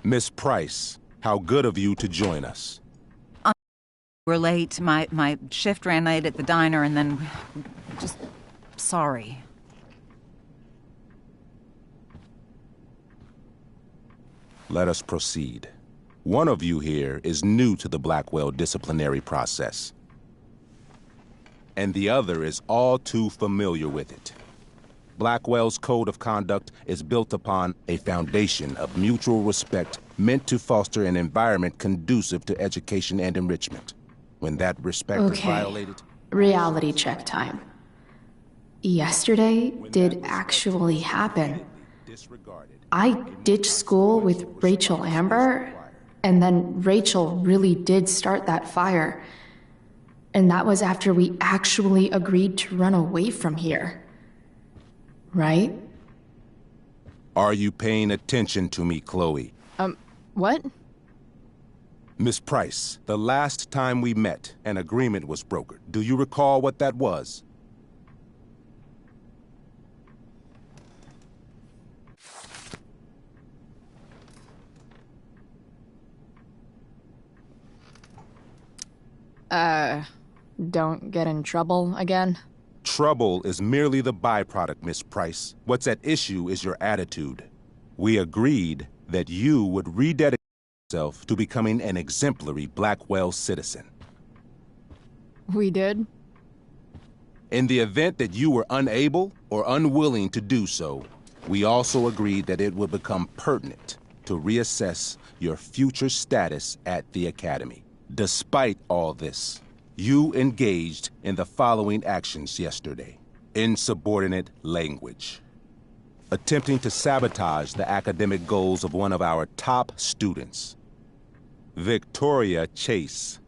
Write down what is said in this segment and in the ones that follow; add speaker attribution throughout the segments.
Speaker 1: Miss Price, how good of you to join us.
Speaker 2: We're late. My shift ran late at the diner, and then... just... sorry.
Speaker 1: Let us proceed. One of you here is new to the Blackwell disciplinary process, and the other is all too familiar with it. Blackwell's code of conduct is built upon a foundation of mutual respect meant to foster an environment conducive to education and enrichment. When that respect is violated...
Speaker 3: Reality check time. Yesterday did actually happen. I ditched school with Rachel Amber, and then Rachel really did start that fire. And that was after we actually agreed to run away from here. Right?
Speaker 1: Are you paying attention to me, Chloe?
Speaker 3: What?
Speaker 1: Miss Price, the last time we met, an agreement was brokered. Do you recall what that was?
Speaker 3: Don't get in trouble again?
Speaker 1: Trouble is merely the byproduct, Miss Price. What's at issue is your attitude. We agreed that you would rededicate yourself to becoming an exemplary Blackwell citizen.
Speaker 3: We did?
Speaker 1: In the event that you were unable or unwilling to do so, we also agreed that it would become pertinent to reassess your future status at the Academy. Despite all this, you engaged in the following actions yesterday. Insubordinate language. Attempting to sabotage the academic goals of one of our top students, Victoria Chase.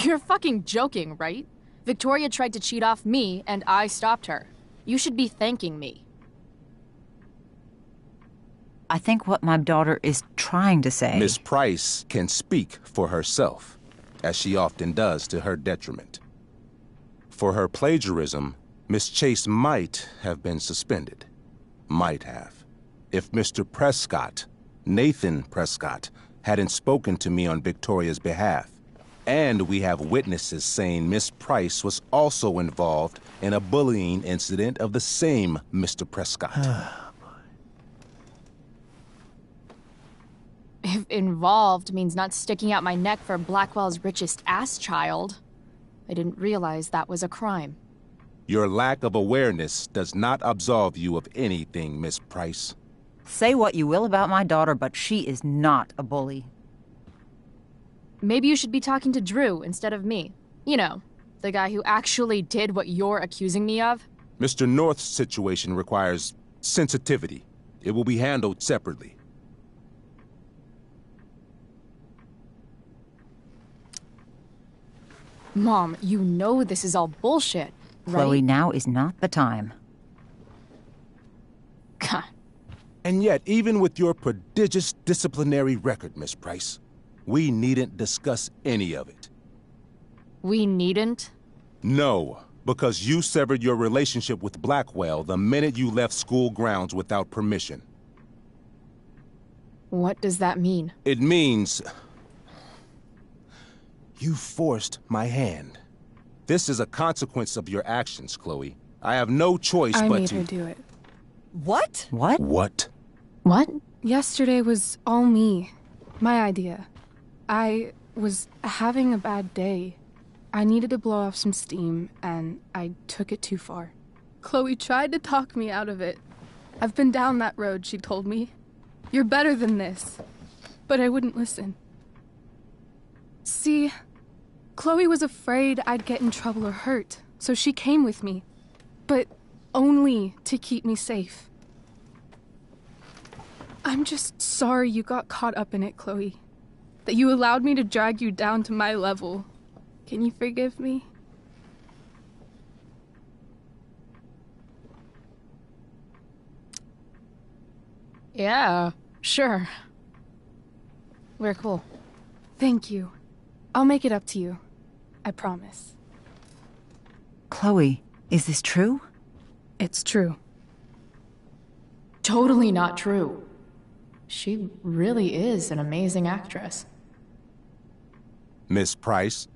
Speaker 4: You're fucking joking, right? Victoria tried to cheat off me, and I stopped her. You should be thanking me.
Speaker 2: I think what my daughter is trying to say...
Speaker 1: Miss Price can speak for herself, as she often does to her detriment. For her plagiarism, Miss Chase might have been suspended. Might have. If Mr. Prescott, Nathan Prescott, hadn't spoken to me on Victoria's behalf. And we have witnesses saying Miss Price was also involved in a bullying incident of the same Mr. Prescott.
Speaker 4: If involved means not sticking out my neck for Blackwell's richest ass child, I didn't realize that was a crime.
Speaker 1: Your lack of awareness does not absolve you of anything, Miss Price.
Speaker 2: Say what you will about my daughter, but she is not a bully.
Speaker 4: Maybe you should be talking to Drew instead of me. You know, the guy who actually did what you're accusing me of.
Speaker 1: Mr. North's situation requires sensitivity. It will be handled separately.
Speaker 4: Mom, you know this is all bullshit, right?
Speaker 2: Chloe, now is not the time.
Speaker 4: God.
Speaker 1: And yet, even with your prodigious disciplinary record, Miss Price, we needn't discuss any of it.
Speaker 4: We needn't?
Speaker 1: No, because you severed your relationship with Blackwell the minute you left school grounds without permission.
Speaker 4: What does that mean?
Speaker 1: It means... you forced my hand. This is a consequence of your actions, Chloe. I have no choice but to...
Speaker 5: I made her do it.
Speaker 2: What? What?
Speaker 1: What?
Speaker 3: What?
Speaker 5: Yesterday was all me. My idea. I was having a bad day. I needed to blow off some steam, and I took it too far. Chloe tried to talk me out of it. I've been down that road, she told me. You're better than this. But I wouldn't listen. See, Chloe was afraid I'd get in trouble or hurt, so she came with me. But only to keep me safe. I'm just sorry you got caught up in it, Chloe. That you allowed me to drag you down to my level. Can you forgive me?
Speaker 4: Yeah, sure. We're cool.
Speaker 5: Thank you. I'll make it up to you. I promise.
Speaker 2: Chloe, is this true?
Speaker 5: It's true.
Speaker 4: Totally not true. She really is an amazing actress.
Speaker 1: Miss Price?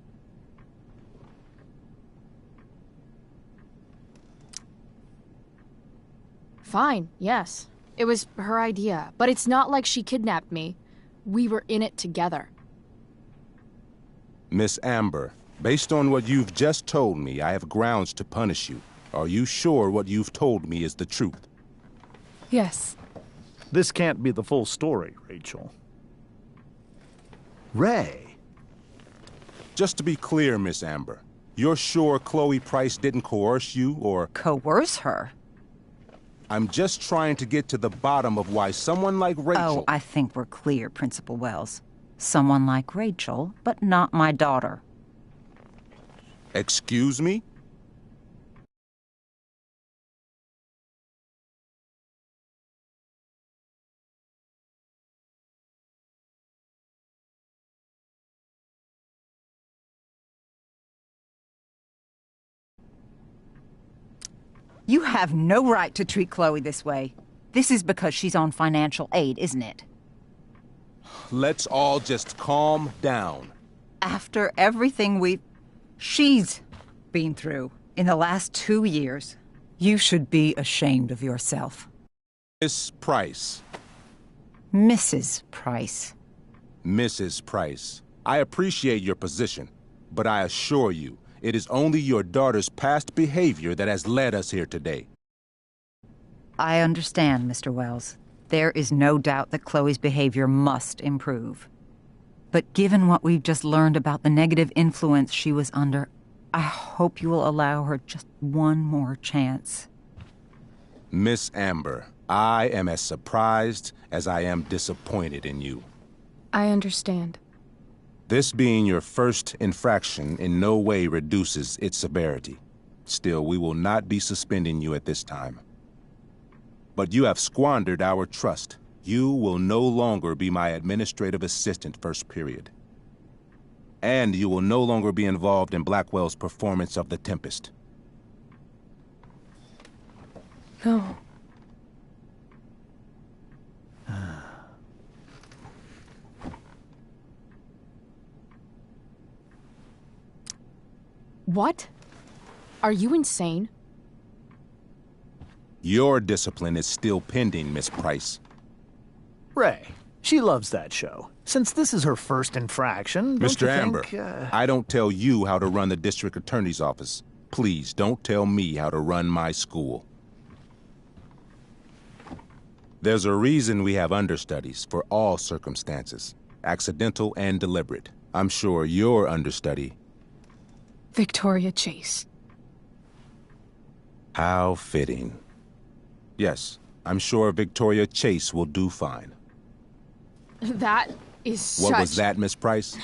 Speaker 4: Fine, yes. It was her idea, but it's not like she kidnapped me. We were in it together.
Speaker 1: Miss Amber, based on what you've just told me, I have grounds to punish you. Are you sure what you've told me is the truth?
Speaker 5: Yes.
Speaker 6: This can't be the full story, Rachel. Ray.
Speaker 1: Just to be clear, Miss Amber, you're sure Chloe Price didn't coerce you, or...
Speaker 2: Coerce her?
Speaker 1: I'm just trying to get to the bottom of why someone like Rachel...
Speaker 2: Oh, I think we're clear, Principal Wells. Someone like Rachel, but not my daughter.
Speaker 1: Excuse me?
Speaker 2: You have no right to treat Chloe this way. This is because she's on financial aid, isn't it?
Speaker 1: Let's all just calm down.
Speaker 2: After everything she's been through in the last 2 years, you should be ashamed of yourself.
Speaker 1: Miss Price.
Speaker 2: Mrs. Price.
Speaker 1: Mrs. Price, I appreciate your position, but I assure you, it is only your daughter's past behavior that has led us here today.
Speaker 2: I understand, Mr. Wells. There is no doubt that Chloe's behavior must improve. But given what we've just learned about the negative influence she was under, I hope you will allow her just one more chance.
Speaker 1: Miss Amber, I am as surprised as I am disappointed in you.
Speaker 5: I understand.
Speaker 1: This being your first infraction in no way reduces its severity. Still, we will not be suspending you at this time. But you have squandered our trust. You will no longer be my administrative assistant first period. And you will no longer be involved in Blackwell's performance of The Tempest.
Speaker 5: No.
Speaker 4: What? Are you insane?
Speaker 1: Your discipline is still pending, Miss Price.
Speaker 6: Ray. She loves that show. Since this is her first infraction, don't
Speaker 1: Mr.
Speaker 6: you
Speaker 1: Amber,
Speaker 6: think,
Speaker 1: I don't tell you how to run the district attorney's office. Please don't tell me how to run my school. There's a reason we have understudies for all circumstances, accidental and deliberate. I'm sure your understudy...
Speaker 5: Victoria Chase.
Speaker 1: How fitting. Yes, I'm sure Victoria Chase will do fine.
Speaker 4: That is such...
Speaker 1: What was that, Miss Price?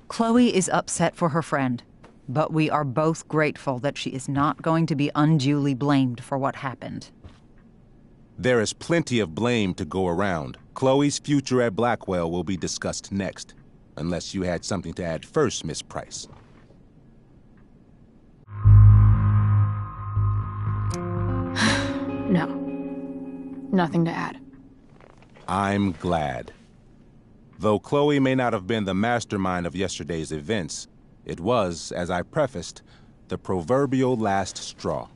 Speaker 2: Chloe is upset for her friend, but we are both grateful that she is not going to be unduly blamed for what happened.
Speaker 1: There is plenty of blame to go around. Chloe's future at Blackwell will be discussed next, unless you had something to add first, Miss Price.
Speaker 4: No. Nothing to add.
Speaker 1: I'm glad. Though Chloe may not have been the mastermind of yesterday's events, it was, as I prefaced, the proverbial last straw.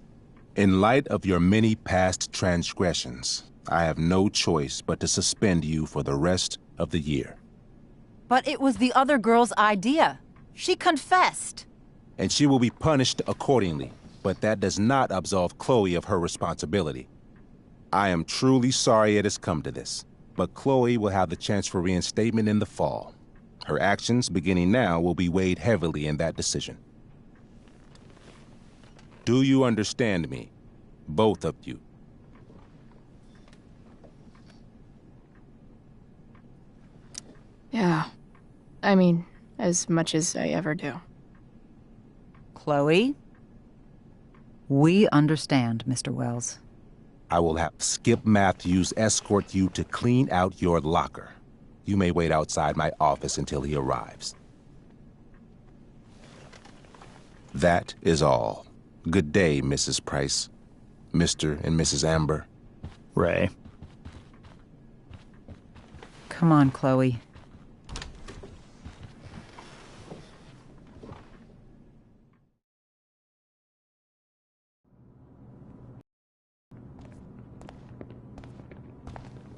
Speaker 1: In light of your many past transgressions, I have no choice but to suspend you for the rest of the year.
Speaker 2: But it was the other girl's idea. She confessed.
Speaker 1: And she will be punished accordingly, but that does not absolve Chloe of her responsibility. I am truly sorry it has come to this, but Chloe will have the chance for reinstatement in the fall. Her actions, beginning now, will be weighed heavily in that decision. Do you understand me? Both of you.
Speaker 4: Yeah. I mean, as much as I ever do.
Speaker 2: Chloe? We understand, Mr. Wells.
Speaker 1: I will have Skip Matthews escort you to clean out your locker. You may wait outside my office until he arrives. That is all. Good day, Mrs. Price. Mr. and Mrs. Amber.
Speaker 6: Ray.
Speaker 2: Come on, Chloe.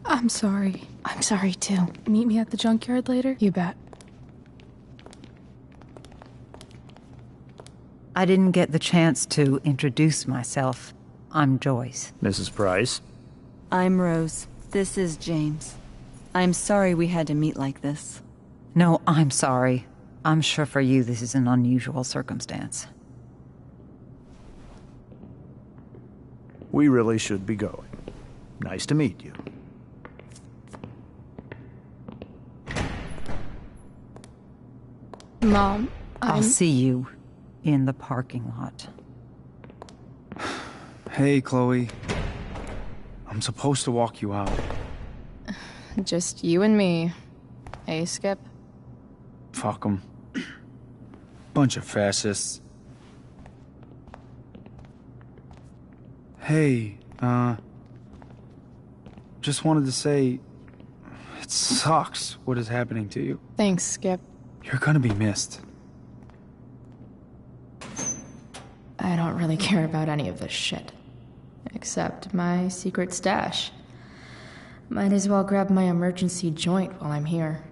Speaker 5: I'm sorry.
Speaker 3: I'm sorry too.
Speaker 5: Meet me at the junkyard later? You bet.
Speaker 2: I didn't get the chance to introduce myself. I'm Joyce.
Speaker 6: Mrs. Price.
Speaker 7: I'm Rose. This is James. I'm sorry we had to meet like this.
Speaker 2: No, I'm sorry. I'm sure for you this is an unusual circumstance.
Speaker 6: We really should be going. Nice to meet you.
Speaker 5: Mom,
Speaker 2: I'll see you in the parking lot.
Speaker 8: Hey, Chloe. I'm supposed to walk you out.
Speaker 4: Just you and me. Hey, Skip?
Speaker 8: Fuck 'em. Bunch of fascists. Hey, just wanted to say, it sucks what is happening to you.
Speaker 4: Thanks, Skip.
Speaker 8: You're gonna be missed.
Speaker 4: I don't really care about any of this shit. Except my secret stash. Might as well grab my emergency joint while I'm here.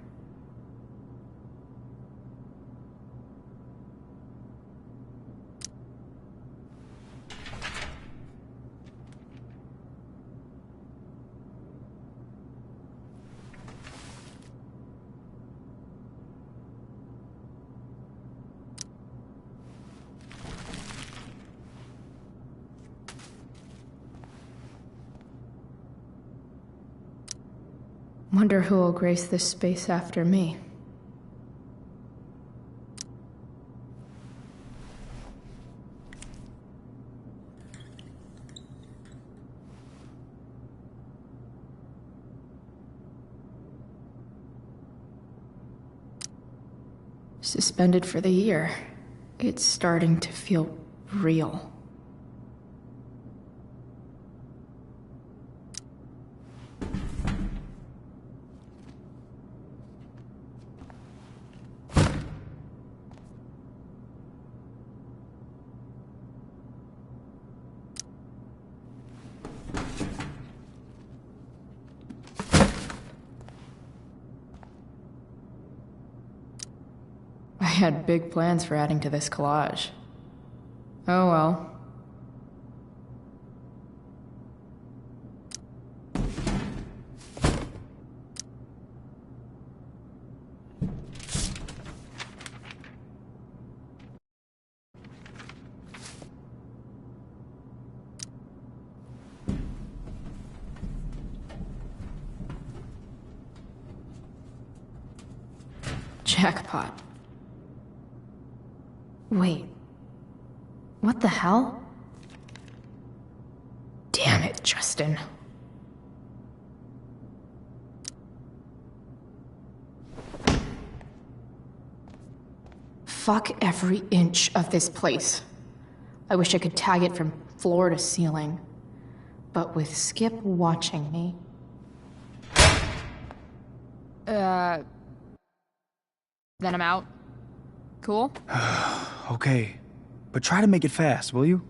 Speaker 4: Wonder who will grace this space after me. Suspended for the year. It's starting to feel real. I had big plans for adding to this collage. Oh well. Jackpot. Wait. What the hell? Damn it, Justin. Fuck every inch of this place. I wish I could tag it from floor to ceiling. But with Skip watching me... Then I'm out. Cool?
Speaker 8: Okay, but try to make it fast, will you?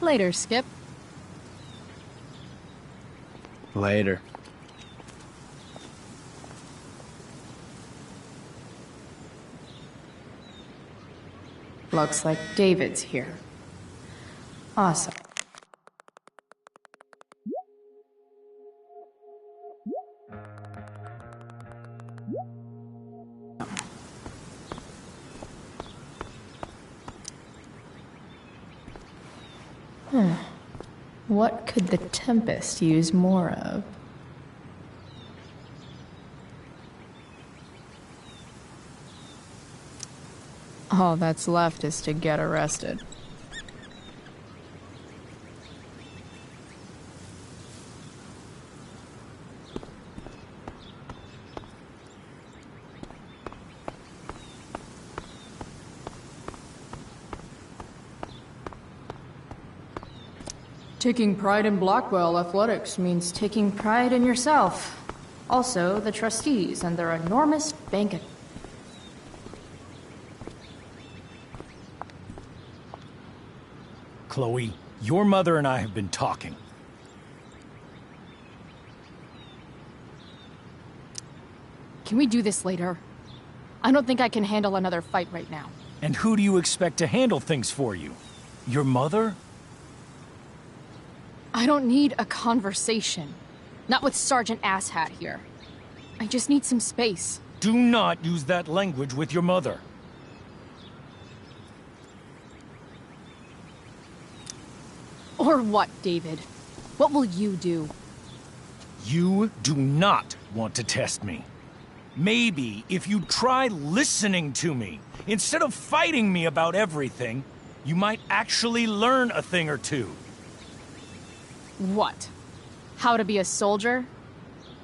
Speaker 4: Later, Skip.
Speaker 8: Later.
Speaker 4: Looks like David's here. Awesome. What could the Tempest use more of? All that's left is to get arrested. Taking pride in Blackwell athletics means taking pride in yourself. Also, the trustees and their enormous bank account.
Speaker 9: Chloe, your mother and I have been talking.
Speaker 5: Can we do this later? I don't think I can handle another fight right now.
Speaker 9: And who do you expect to handle things for you? Your mother?
Speaker 5: I don't need a conversation. Not with Sergeant Asshat here. I just need some space.
Speaker 9: Do not use that language with your mother.
Speaker 5: Or what, David? What will you do?
Speaker 9: You do not want to test me. Maybe if you try listening to me, instead of fighting me about everything, you might actually learn a thing or two.
Speaker 5: What? How to be a soldier?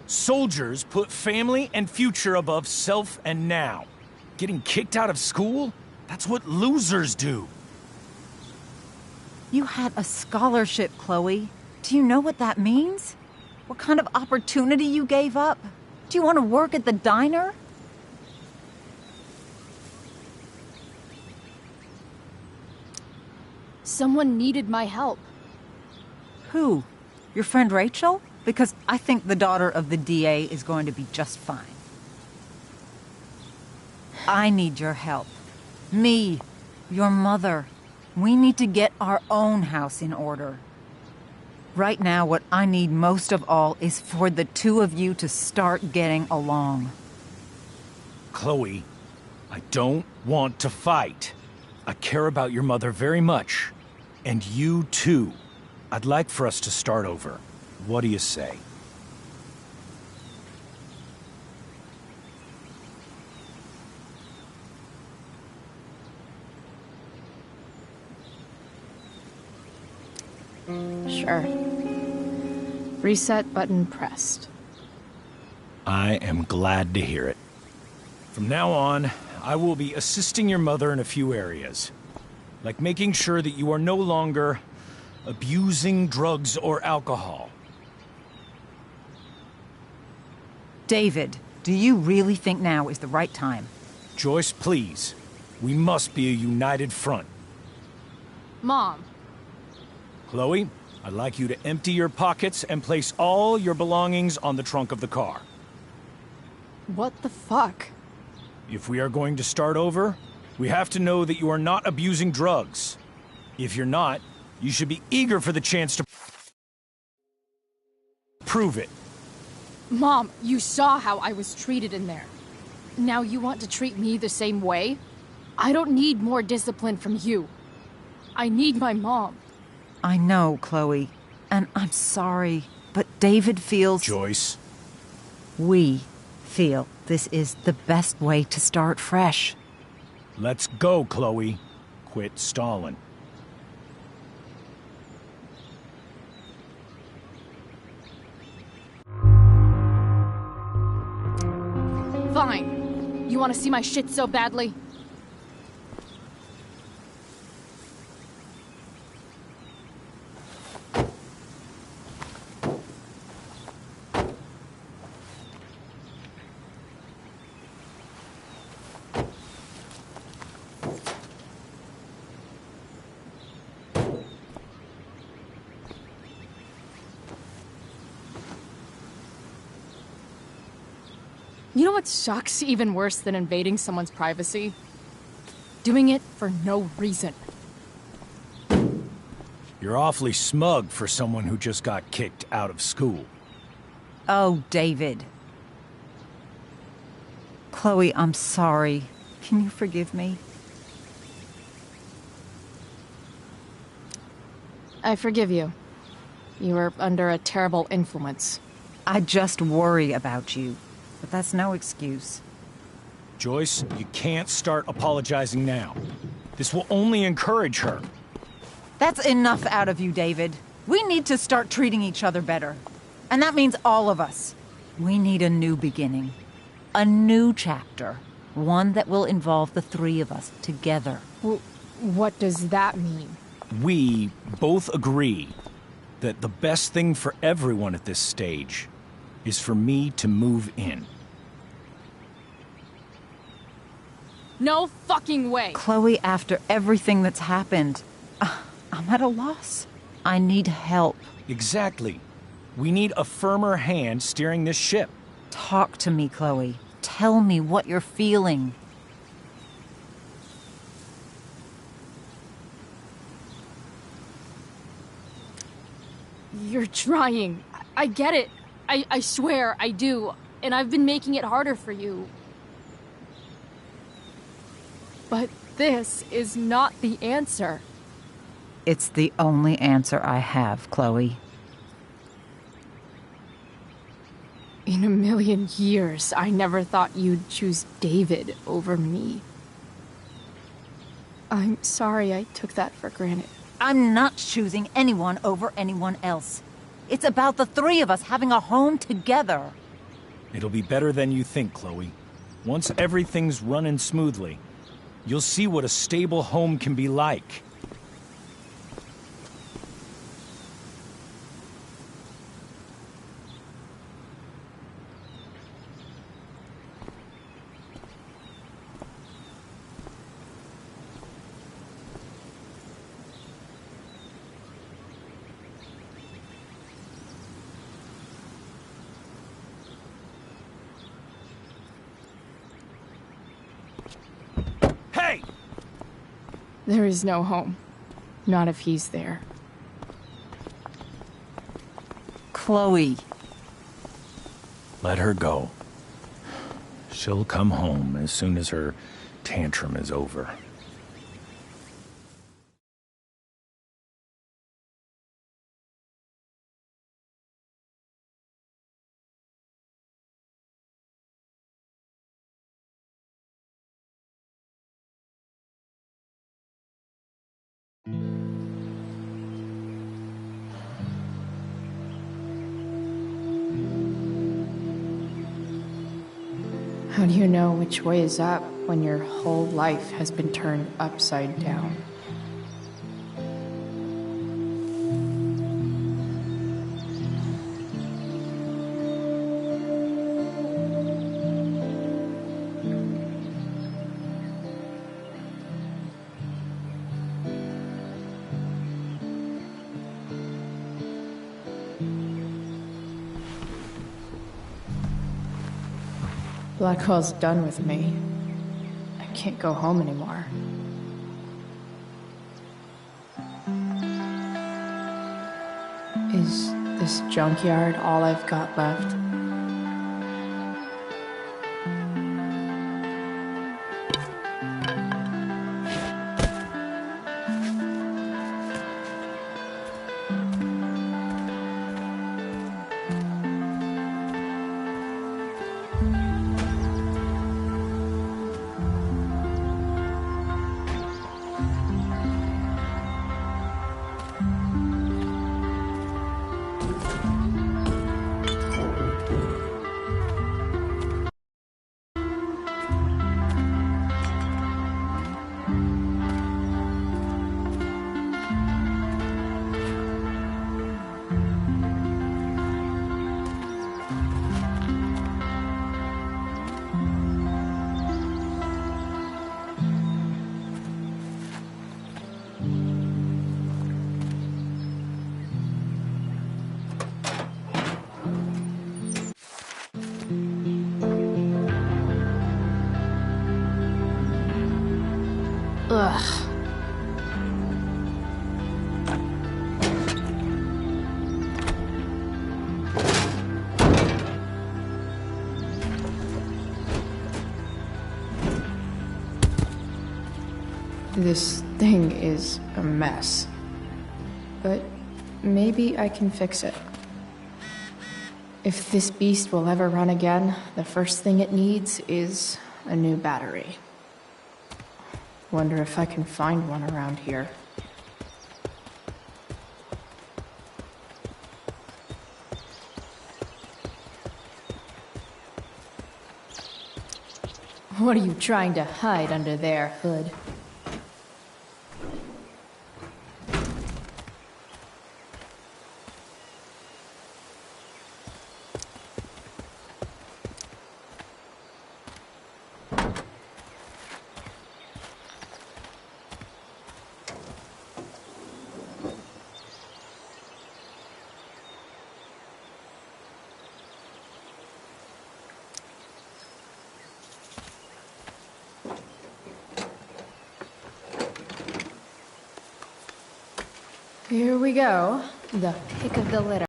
Speaker 9: Soldiers put family and future above self and now. Getting kicked out of school? That's what losers do.
Speaker 2: You had a scholarship, Chloe. Do you know what that means? What kind of opportunity you gave up? Do you want to work at the diner?
Speaker 5: Someone needed my help.
Speaker 2: Who? Your friend Rachel? Because I think the daughter of the DA is going to be just fine. I need your help. Me, your mother. We need to get our own house in order. Right now, what I need most of all is for the two of you to start getting along.
Speaker 9: Chloe, I don't want to fight. I care about your mother very much. And you too. I'd like for us to start over. What do you say?
Speaker 5: Sure. Reset button pressed.
Speaker 9: I am glad to hear it. From now on, I will be assisting your mother in a few areas. Like making sure that you are no longer abusing drugs or alcohol.
Speaker 2: David, do you really think now is the right time?
Speaker 9: Joyce, please. We must be a united front.
Speaker 5: Mom.
Speaker 9: Chloe, I'd like you to empty your pockets and place all your belongings on the trunk of the car.
Speaker 5: What the fuck?
Speaker 9: If we are going to start over, we have to know that you are not abusing drugs. If you're not, you should be eager for the chance to prove it.
Speaker 5: Mom, you saw how I was treated in there. Now you want to treat me the same way? I don't need more discipline from you. I need my mom.
Speaker 2: I know, Chloe, and I'm sorry, but David feels...
Speaker 9: Joyce.
Speaker 2: We feel this is the best way to start fresh.
Speaker 9: Let's go, Chloe. Quit stalling.
Speaker 5: Fine. You want to see my shit so badly? You know what sucks even worse than invading someone's privacy? Doing it for no reason.
Speaker 9: You're awfully smug for someone who just got kicked out of school.
Speaker 2: Oh, David. Chloe, I'm sorry. Can you forgive me?
Speaker 5: I forgive you. You were under a terrible influence.
Speaker 2: I just worry about you, but that's no excuse.
Speaker 9: Joyce, you can't start apologizing now. This will only encourage her.
Speaker 2: That's enough out of you, David. We need to start treating each other better. And that means all of us. We need a new beginning. A new chapter. One that will involve the three of us together.
Speaker 5: What does that mean?
Speaker 9: We both agree that the best thing for everyone at this stage is for me to move in.
Speaker 5: No fucking way!
Speaker 2: Chloe, after everything that's happened, I'm at a loss. I need help.
Speaker 9: Exactly. We need a firmer hand steering this ship.
Speaker 2: Talk to me, Chloe. Tell me what you're feeling.
Speaker 5: You're trying. I get it. I swear, I do. And I've been making it harder for you. But this is not the answer.
Speaker 2: It's the only answer I have, Chloe.
Speaker 5: In a million years, I never thought you'd choose David over me. I'm sorry I took that for granted.
Speaker 2: I'm not choosing anyone over anyone else. It's about the three of us having a home together.
Speaker 9: It'll be better than you think, Chloe. Once everything's running smoothly, you'll see what a stable home can be like. Hey!
Speaker 5: There is no home. Not if he's there.
Speaker 2: Chloe.
Speaker 9: Let her go. She'll come home as soon as her tantrum is over.
Speaker 4: How do you know which way is up when your whole life has been turned upside down? Blackwell's done with me. I can't go home anymore. Is this junkyard all I've got left?
Speaker 3: Ugh. This thing is a mess. But maybe I can fix it. If this beast will ever run again, the first thing it needs is a new battery. Wonder if I can find one around here. What are you trying to hide under there, Hood? Here we go. The pick of the litter.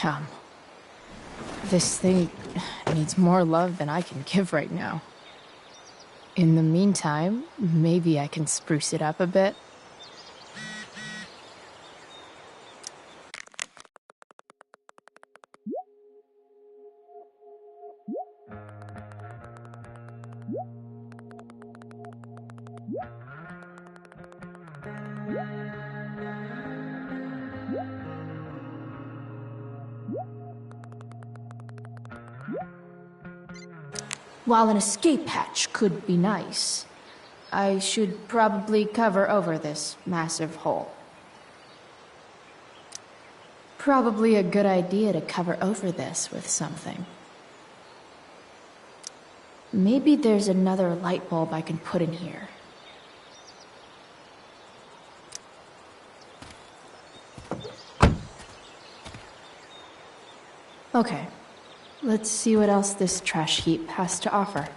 Speaker 3: Damn. This thing needs more love than I can give right now. In the meantime, maybe I can spruce it up a bit. While an escape hatch could be nice, I should probably cover over this massive hole. Probably a good idea to cover over this with something. Maybe there's another light bulb I can put in here. Okay. Let's see what else this trash heap has to offer.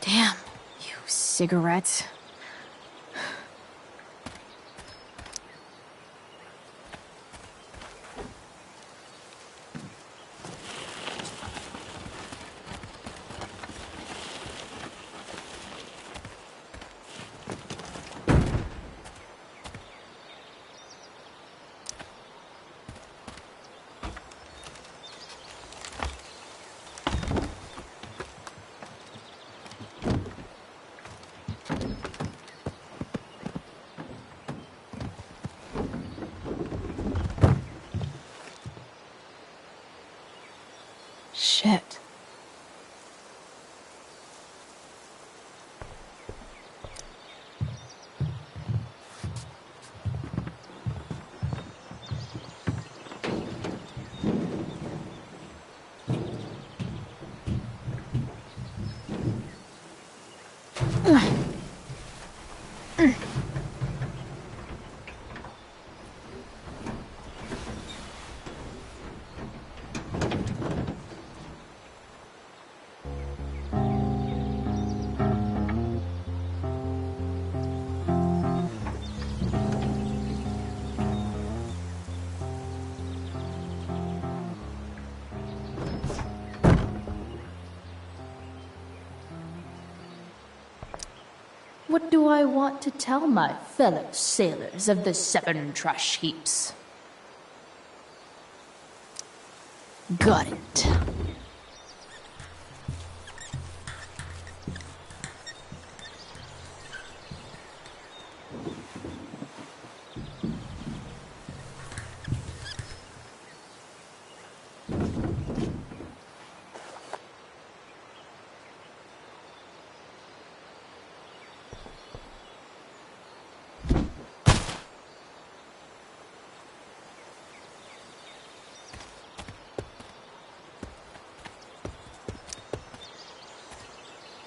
Speaker 3: Damn, you cigarettes. What do I want to tell my fellow sailors of the 7 trash heaps? Got it.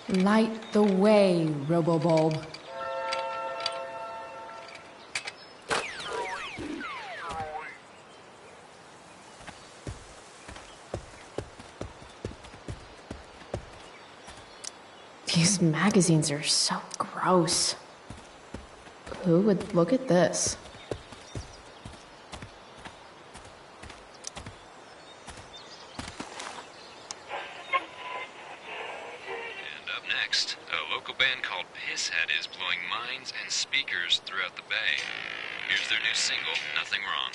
Speaker 3: Light the way, Robobulb. These magazines are so gross. Who would look at this?
Speaker 10: Next, a local band called Pisshead is blowing minds and speakers throughout the bay. Here's their new single, Nothing Wrong.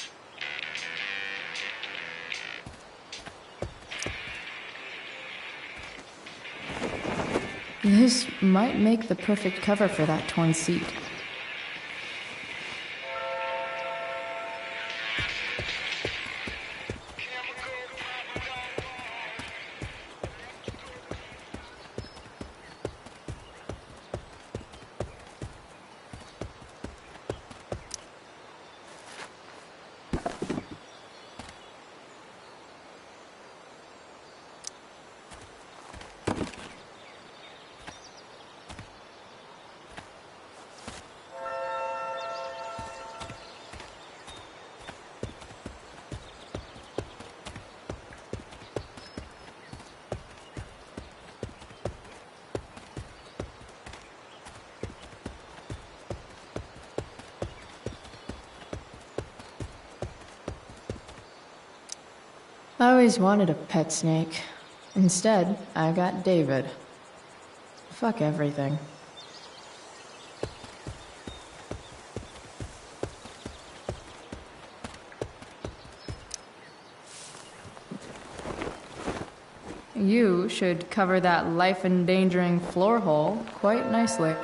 Speaker 4: This might make the perfect cover for that torn seat. I always wanted a pet snake. Instead, I got David. Fuck everything. You should cover that life-endangering floor hole quite nicely.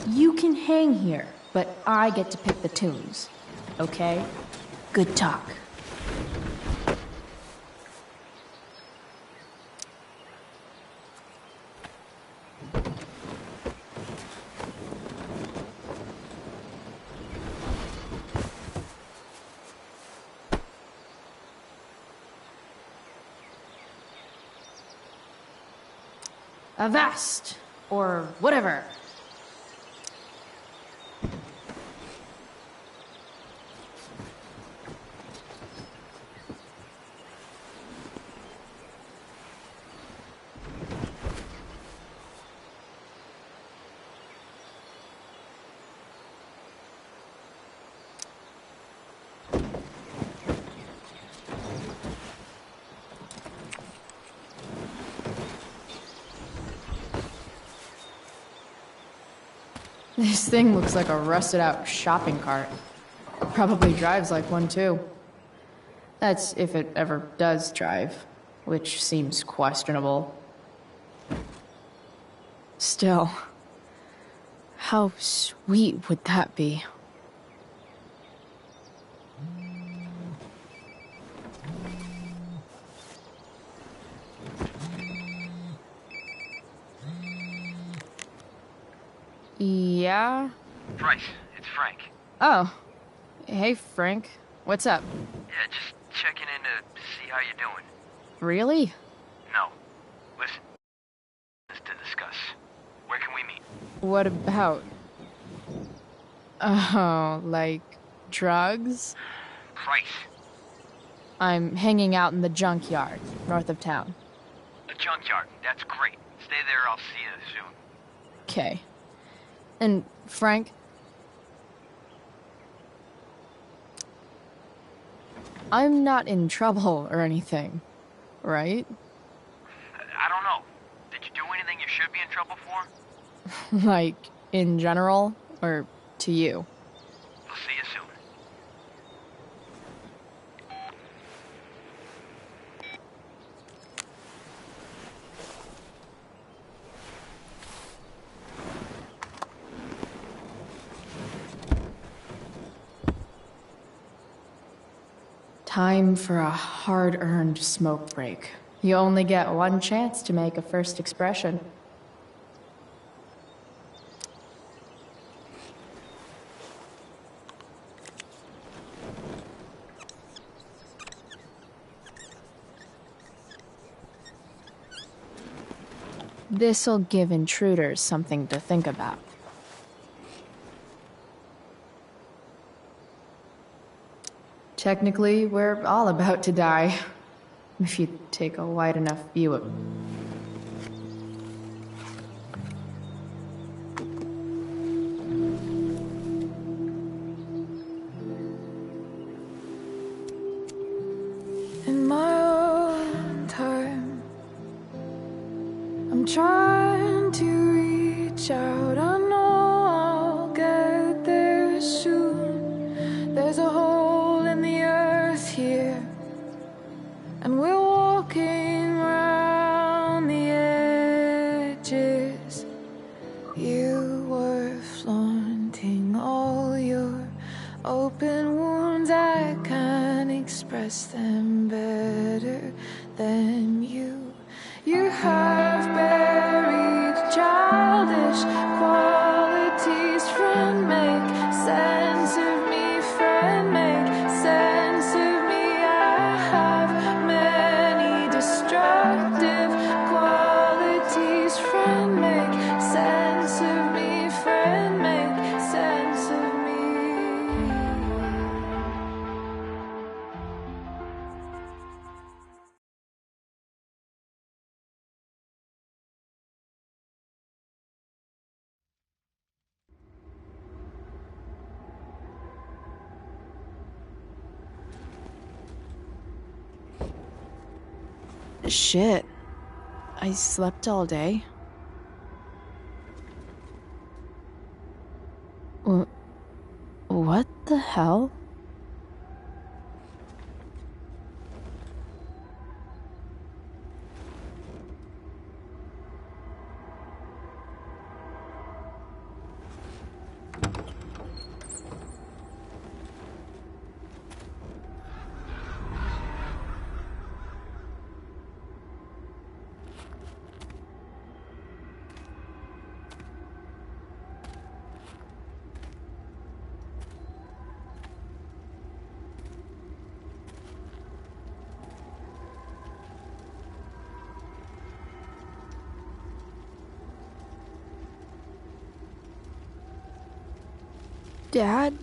Speaker 3: You can hang here, but I get to pick the tunes. Okay? Good talk. Avast! Or whatever.
Speaker 4: This thing looks like a rusted-out shopping cart. Probably drives like one, too. That's if it ever does drive, which seems questionable. Still, how sweet would that be? Yeah?
Speaker 11: Bryce, it's Frank.
Speaker 4: Oh. Hey, Frank. What's up?
Speaker 11: Yeah, just checking in to see how you're doing.
Speaker 4: Really?
Speaker 11: No. Listen. This to discuss. Where can we meet?
Speaker 4: What about? Oh, like drugs?
Speaker 11: Price.
Speaker 4: I'm hanging out in the junkyard, north of town.
Speaker 11: The junkyard. That's great. Stay there, I'll see you soon.
Speaker 4: Okay. And Frank? I'm not in trouble or anything, right?
Speaker 11: I don't know. Did you do anything you should be in trouble for?
Speaker 4: Like, in general, or to you?
Speaker 11: I'll see you soon.
Speaker 4: Time for a hard-earned smoke break. You only get one chance to make a first expression. This'll give intruders something to think about. Technically, we're all about to die, if you take a wide enough view of...
Speaker 5: In my own time, I'm trying to reach out. I know I'll get there soon. There's a hole in the earth here, and we're walking around the edges. You were flaunting all your open wounds. I can't express them better than you. You have buried childish qualities. Friend, make sense of me. Friend, make sense of me. I have many destructive qualities. Friend, make sense of me. Friend, make sense of me.
Speaker 4: Shit. I slept all day. What the hell?
Speaker 5: Dad?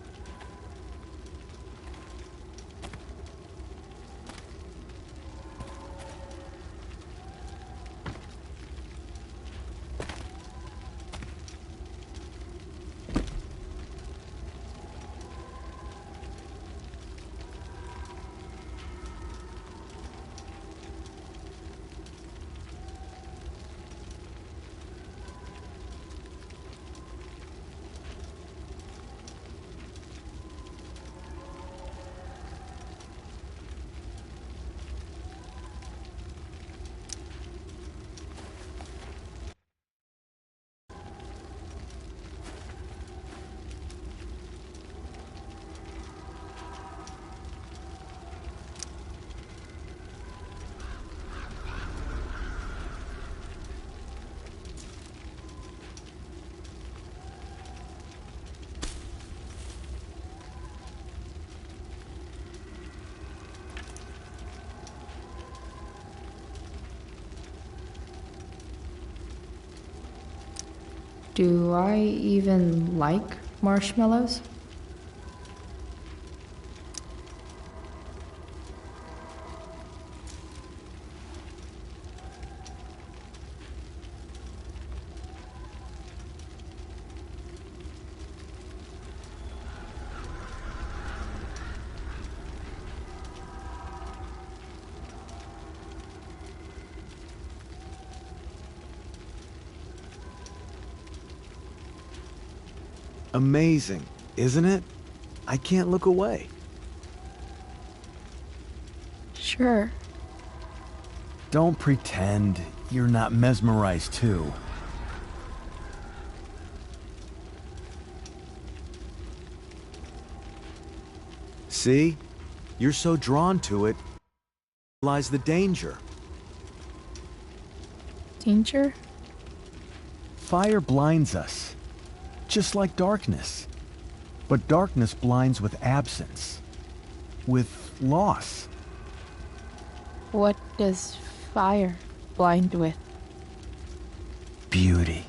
Speaker 3: Do I even like marshmallows?
Speaker 12: Amazing, isn't it? I can't look away.
Speaker 3: Sure.
Speaker 12: Don't pretend you're not mesmerized too. See? You're so drawn to it, lies the danger.
Speaker 3: Danger?
Speaker 12: Fire blinds us, just like darkness. But darkness blinds with absence, with loss.
Speaker 3: What does fire blind with?
Speaker 12: Beauty.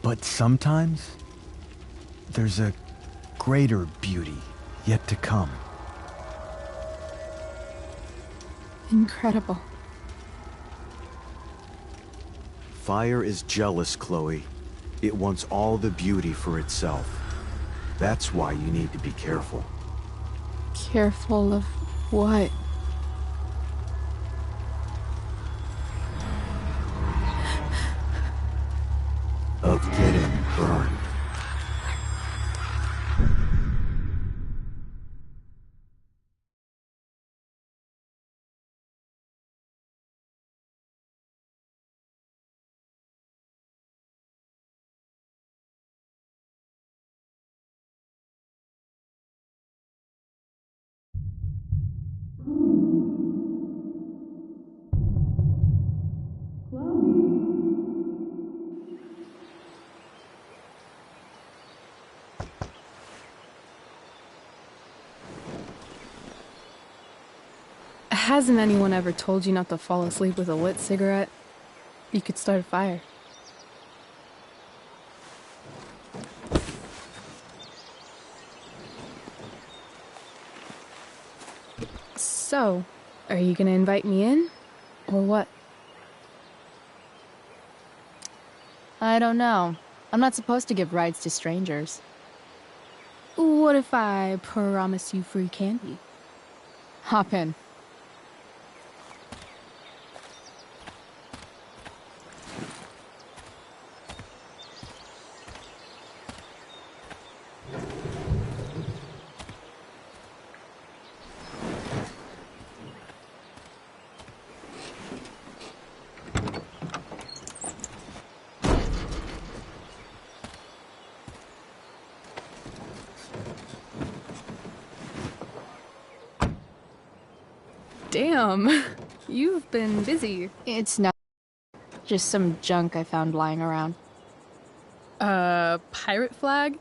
Speaker 12: But sometimes, there's a greater beauty yet to come.
Speaker 3: Incredible.
Speaker 12: Fire is jealous, Chloe. It wants all the beauty for itself. That's why you need to be careful.
Speaker 3: Careful of what?
Speaker 12: Of getting burned.
Speaker 5: Hasn't anyone ever told you not to fall asleep with a lit cigarette? You could start a fire. So, are you gonna invite me in? Or what?
Speaker 4: I don't know. I'm not supposed to give rides to strangers.
Speaker 5: What if I promise you free candy?
Speaker 4: Hop in.
Speaker 5: Damn, you've been busy.
Speaker 4: It's not just some junk I found lying around.
Speaker 5: Pirate flag?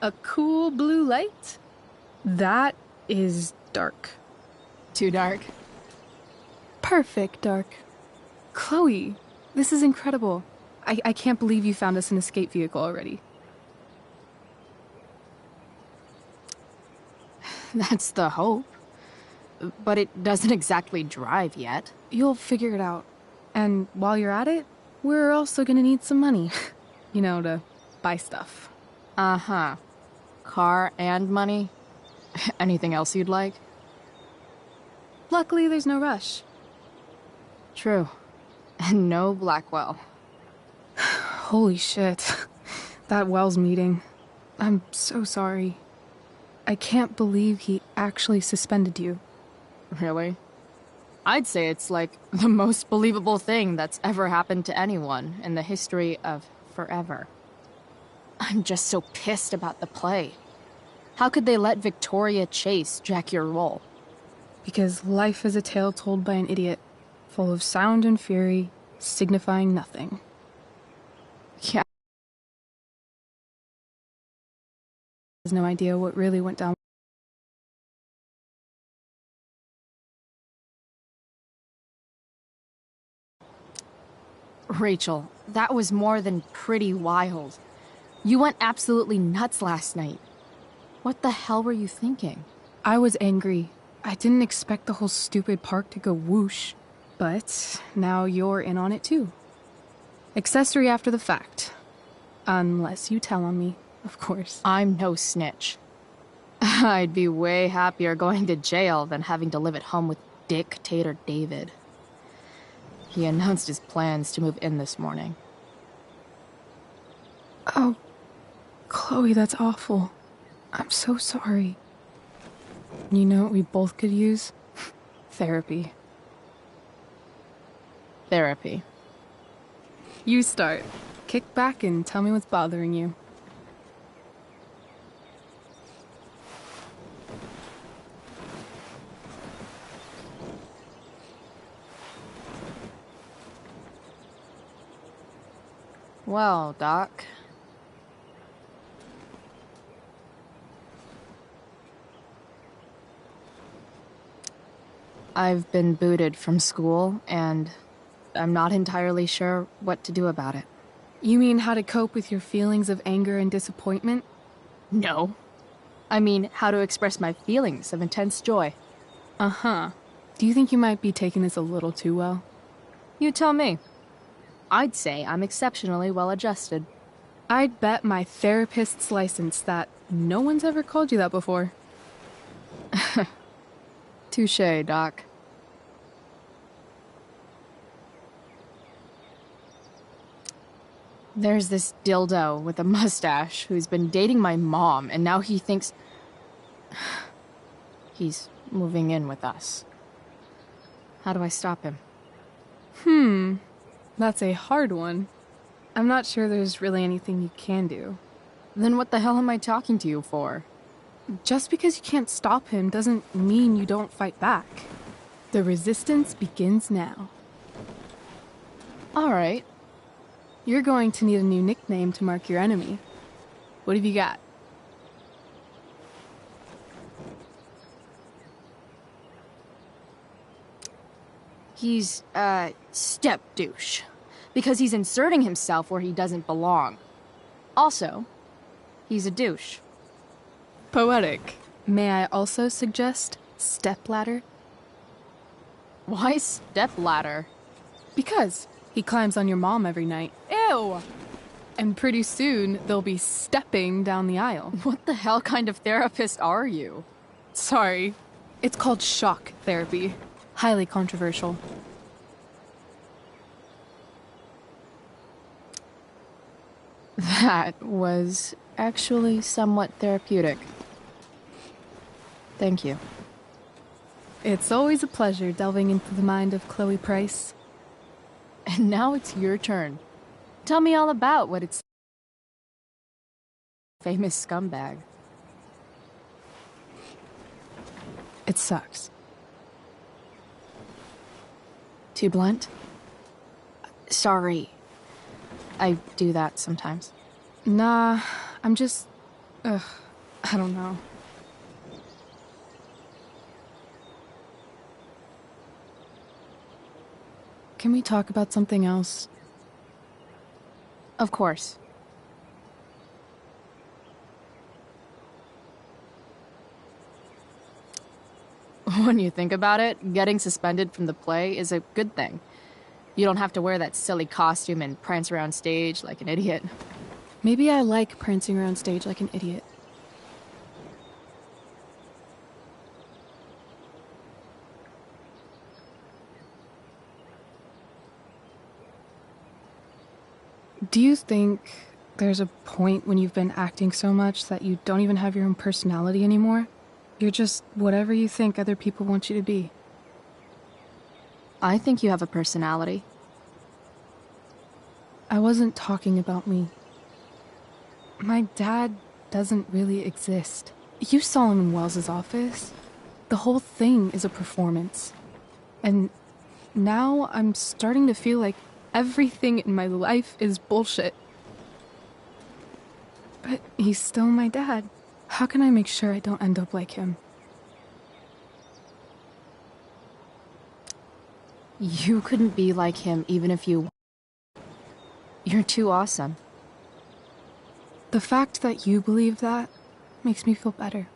Speaker 5: A cool blue light? That is dark.
Speaker 4: Too dark?
Speaker 5: Perfect dark. Chloe, this is incredible. I can't believe you found us an escape vehicle already.
Speaker 4: That's the hope. But it doesn't exactly drive yet.
Speaker 5: You'll figure it out. And while you're at it, we're also gonna need some money. You know, to buy stuff.
Speaker 4: Uh-huh. Car and money? Anything else you'd like?
Speaker 5: Luckily, there's no rush.
Speaker 4: True. And no Blackwell.
Speaker 5: Holy shit. That Wells meeting. I'm so sorry. I can't believe he actually suspended you.
Speaker 4: Really? I'd say it's like the most believable thing that's ever happened to anyone in the history of forever. I'm just so pissed about the play. How could they let Victoria Chase jack your role?
Speaker 5: Because life is a tale told by an idiot, full of sound and fury, signifying nothing.
Speaker 4: Yeah.
Speaker 5: Has no idea what really went down.
Speaker 4: Rachel, that was more than pretty wild. You went absolutely nuts last night. What the hell were you thinking?
Speaker 5: I was angry. I didn't expect the whole stupid park to go whoosh. But now you're in on it too. Accessory after the fact. Unless you tell on me, of course.
Speaker 4: I'm no snitch. I'd be way happier going to jail than having to live at home with Dictator David. He announced his plans to move in this morning.
Speaker 5: Oh, Chloe, that's awful. I'm so sorry. You know what we both could use? Therapy.
Speaker 4: Therapy.
Speaker 5: You start. Kick back and tell me what's bothering you.
Speaker 4: Well, Doc. I've been booted from school, and I'm not entirely sure what to do about it.
Speaker 5: You mean how to cope with your feelings of anger and disappointment?
Speaker 4: No. I mean, how to express my feelings of intense joy.
Speaker 5: Uh-huh. Do you think you might be taking this a little too well?
Speaker 4: You tell me. I'd say I'm exceptionally well-adjusted.
Speaker 5: I'd bet my therapist's license that no one's ever called you that before.
Speaker 4: Touché, Doc. There's this dildo with a mustache who's been dating my mom, and now he thinks he's moving in with us. How do I stop him?
Speaker 5: That's a hard one. I'm not sure there's really anything you can do.
Speaker 4: Then what the hell am I talking to you for?
Speaker 5: Just because you can't stop him doesn't mean you don't fight back. The resistance begins now.
Speaker 4: All right.
Speaker 5: You're going to need a new nickname to mark your enemy. What have you got?
Speaker 4: He's, step douche. Because he's inserting himself where he doesn't belong. Also, he's a douche.
Speaker 5: Poetic. May I also suggest stepladder?
Speaker 4: Why stepladder?
Speaker 5: Because he climbs on your mom every night. Ew! And pretty soon, they'll be stepping down the aisle.
Speaker 4: What the hell kind of therapist are you?
Speaker 5: Sorry. It's called shock therapy. Highly controversial.
Speaker 4: That was actually somewhat therapeutic. Thank you.
Speaker 5: It's always a pleasure delving into the mind of Chloe Price.
Speaker 4: And now it's your turn. Tell me all about what it's... famous scumbag.
Speaker 5: It sucks.
Speaker 4: Too blunt? Sorry. I do that sometimes.
Speaker 5: Nah, I'm just... I don't know. Can we talk about something else?
Speaker 4: Of course. When you think about it, getting suspended from the play is a good thing. You don't have to wear that silly costume and prance around stage like an idiot.
Speaker 5: Maybe I like prancing around stage like an idiot. Do you think there's a point when you've been acting so much that you don't even have your own personality anymore? You're just whatever you think other people want you to be.
Speaker 4: I think you have a personality.
Speaker 5: I wasn't talking about me. My dad doesn't really exist. You saw him in Wells's office. The whole thing is a performance. And now I'm starting to feel like everything in my life is bullshit. But he's still my dad. How can I make sure I don't end up like him?
Speaker 4: You couldn't be like him even if you... You're too awesome.
Speaker 5: The fact that you believe that makes me feel better.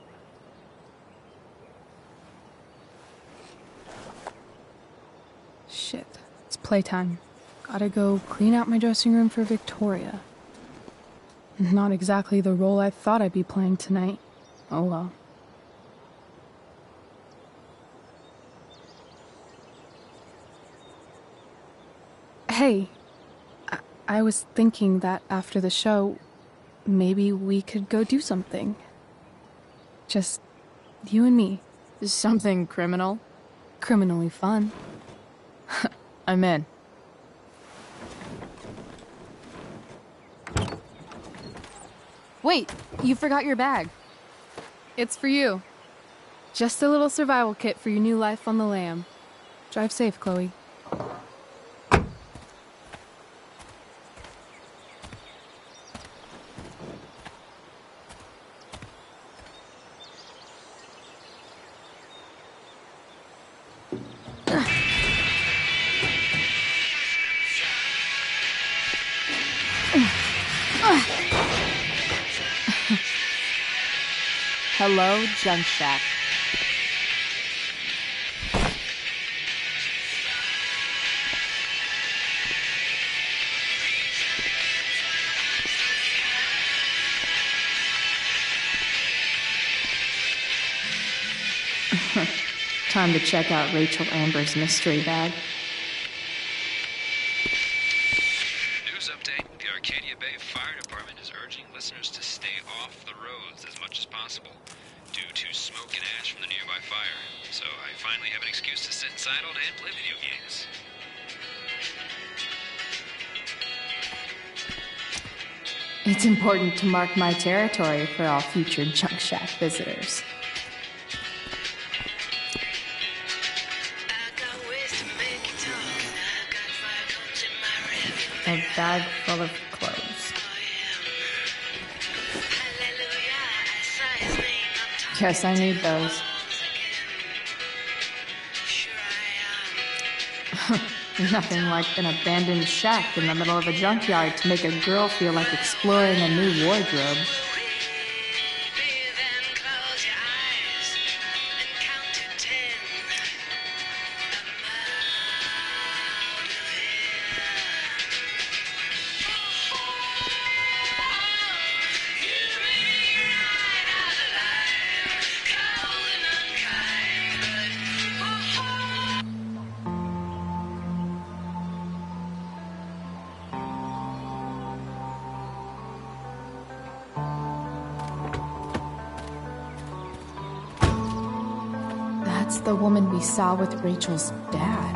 Speaker 5: Shit, it's playtime. Gotta go clean out my dressing room for Victoria. Not exactly the role I thought I'd be playing tonight. Oh well. Hey, I was thinking that after the show, maybe we could go do something. Just you and me.
Speaker 4: Something criminal?
Speaker 5: Criminally fun.
Speaker 4: I'm in. Wait, you forgot your bag.
Speaker 5: It's for you. Just a little survival kit for your new life on the lam. Drive safe, Chloe.
Speaker 4: Hello, Junk Shack. Time to check out Rachel Amber's mystery bag.
Speaker 10: News update. The Arcadia Bay Fire Department is urging listeners to stay off the roads as much as possible due to smoke and ash from the nearby fire. So I finally have an excuse to sit inside all day and play video games.
Speaker 4: It's important to mark my territory for all future Junk Shack visitors. A bag full of clothes. Guess I need those. Nothing like an abandoned shack in the middle of a junkyard to make a girl feel like exploring a new wardrobe. That's the woman we saw with Rachel's dad.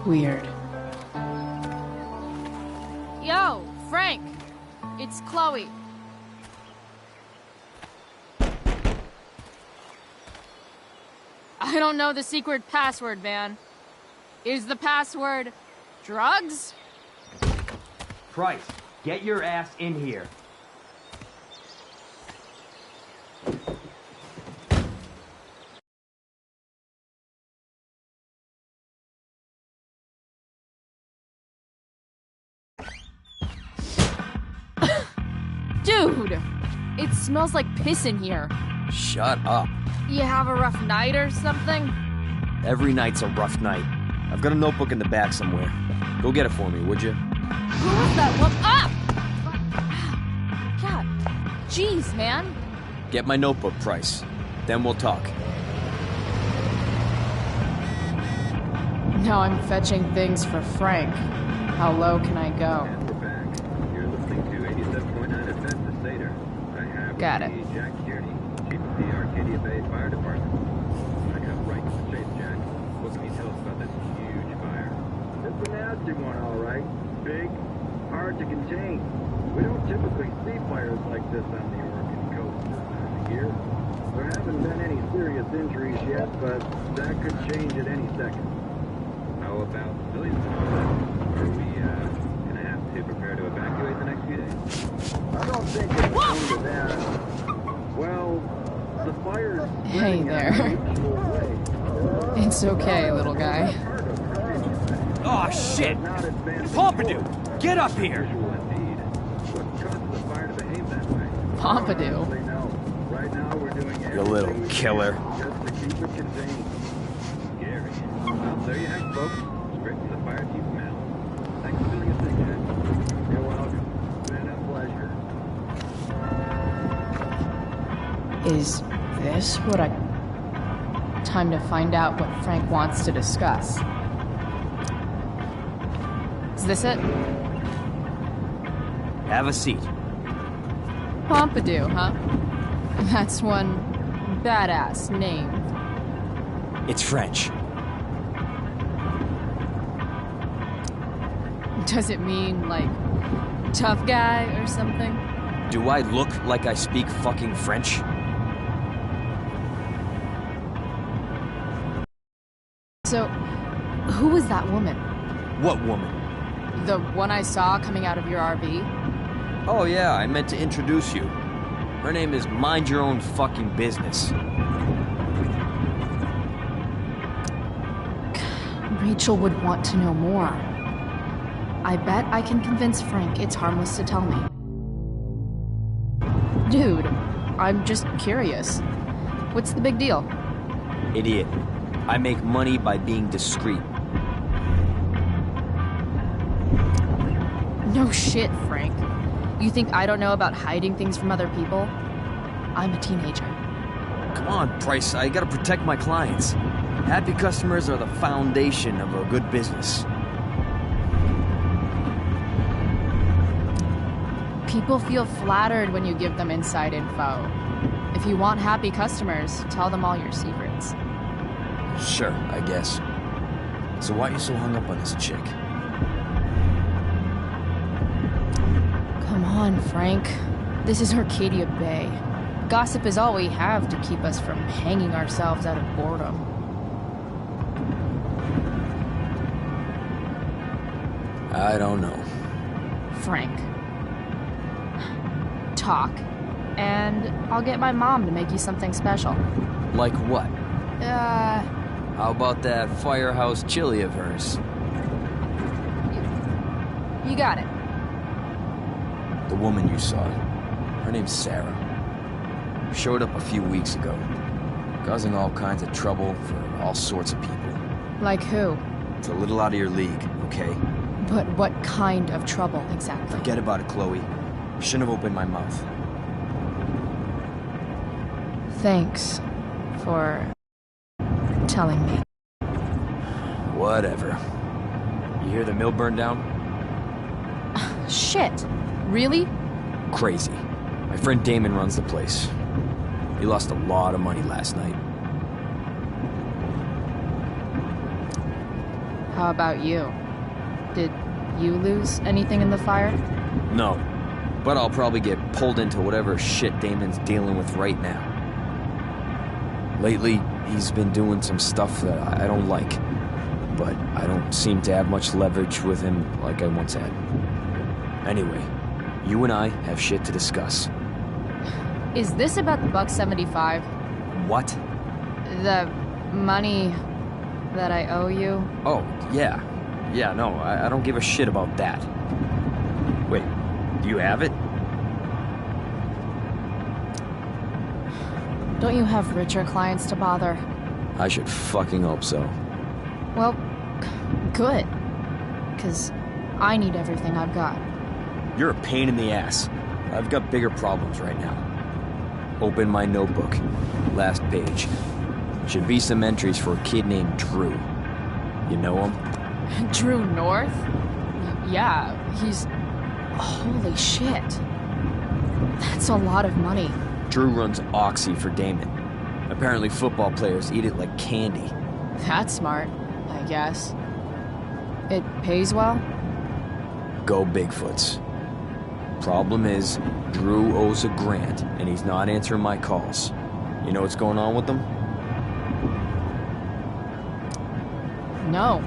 Speaker 4: Weird.
Speaker 13: Yo, Frank! It's Chloe. I don't know the secret password, man. Is the password drugs?
Speaker 14: Price, get your ass in here.
Speaker 13: Dude! It smells like piss in here.
Speaker 14: Shut up.
Speaker 13: You have a rough night or something?
Speaker 14: Every night's a rough night. I've got a notebook in the back somewhere. Go get it for me, would you?
Speaker 13: Who was that one? Ah! God. Jeez, man.
Speaker 14: Get my notebook, Price. Then we'll talk.
Speaker 4: Now I'm fetching things for Frank. How low can I go? Got it.
Speaker 15: Jack Kearney, chief of the Arcadia Bay Fire Department. I got right to the chase, Jack. What can you tell us about this huge fire? It's a nasty one, all right. Big, hard to contain. We don't typically see fires like this on the Oregon coast this time of year. There haven't been any serious injuries yet, but that could change at any second. How about civilians? Are we gonna have to prepare to evacuate the next few days? I don't think it's come to that. Well, the fire's
Speaker 4: Hey there. It's okay, little guy.
Speaker 14: Oh, shit! Pompidou, get up here!
Speaker 4: Pompidou?
Speaker 14: You little killer.
Speaker 15: There you have it, folks. Straight from the fire chief's mouth. Thanks for doing your thing, Jack. You're welcome. Been a pleasure.
Speaker 4: Is this what I... Time to find out what Frank wants to discuss. Is this it?
Speaker 14: Have a seat.
Speaker 4: Pompidou, huh? That's one badass name.
Speaker 14: It's French.
Speaker 4: Does it mean, like, tough guy or something?
Speaker 14: Do I look like I speak fucking French?
Speaker 4: So, who was that woman?
Speaker 14: What woman?
Speaker 4: The one I saw coming out of your RV?
Speaker 14: Oh yeah, I meant to introduce you. Her name is Mind Your Own Fucking Business.
Speaker 3: Rachel would want to know more. I bet I can convince Frank it's harmless to tell me.
Speaker 4: Dude, I'm just curious. What's the big deal?
Speaker 14: Idiot. I make money by being discreet.
Speaker 4: No shit, Frank. You think I don't know about hiding things from other people? I'm a teenager.
Speaker 14: Come on, Price, I gotta protect my clients. Happy customers are the foundation of a good business.
Speaker 4: People feel flattered when you give them inside info. If you want happy customers, tell them all your secrets.
Speaker 14: Sure, I guess. So why are you so hung up on this chick?
Speaker 4: Come on, Frank. This is Arcadia Bay. Gossip is all we have to keep us from hanging ourselves out of boredom.
Speaker 14: I don't know.
Speaker 4: Frank. Talk, and I'll get my mom to make you something special.
Speaker 14: Like what?
Speaker 4: How
Speaker 14: about that firehouse chili of hers?
Speaker 4: You got it.
Speaker 14: The woman you saw. Her name's Sarah. Showed up a few weeks ago. Causing all kinds of trouble for all sorts of people.
Speaker 4: Like who?
Speaker 14: It's a little out of your league, okay?
Speaker 4: But what kind of trouble, exactly?
Speaker 14: Forget about it, Chloe. Shouldn't have opened my mouth.
Speaker 4: Thanks for telling me.
Speaker 14: Whatever. You hear the mill burned down?
Speaker 4: Shit. Really?
Speaker 14: Crazy. My friend Damon runs the place. He lost a lot of money last night.
Speaker 4: How about you? Did you lose anything in the fire?
Speaker 14: No. But I'll probably get pulled into whatever shit Damon's dealing with right now. Lately, he's been doing some stuff that I don't like. But I don't seem to have much leverage with him like I once had. Anyway, you and I have shit to discuss.
Speaker 4: Is this about the $1.75?
Speaker 14: What?
Speaker 4: The money that I owe you?
Speaker 14: Oh, yeah. Yeah, no, I don't give a shit about that. Wait, do you have it?
Speaker 4: Don't you have richer clients to bother?
Speaker 14: I should fucking hope so.
Speaker 4: Well, good. 'Cause I need everything I've got.
Speaker 14: You're a pain in the ass. I've got bigger problems right now. Open my notebook. Last page. Should be some entries for a kid named Drew. You know him?
Speaker 4: Drew North? Yeah, he's... Holy shit. That's a lot of money.
Speaker 14: Drew runs Oxy for Damon. Apparently football players eat it like candy.
Speaker 4: That's smart, I guess. It pays well?
Speaker 14: Go Bigfoots. Problem is, Drew owes a grant, and he's not answering my calls. You know what's going on with them?
Speaker 4: No,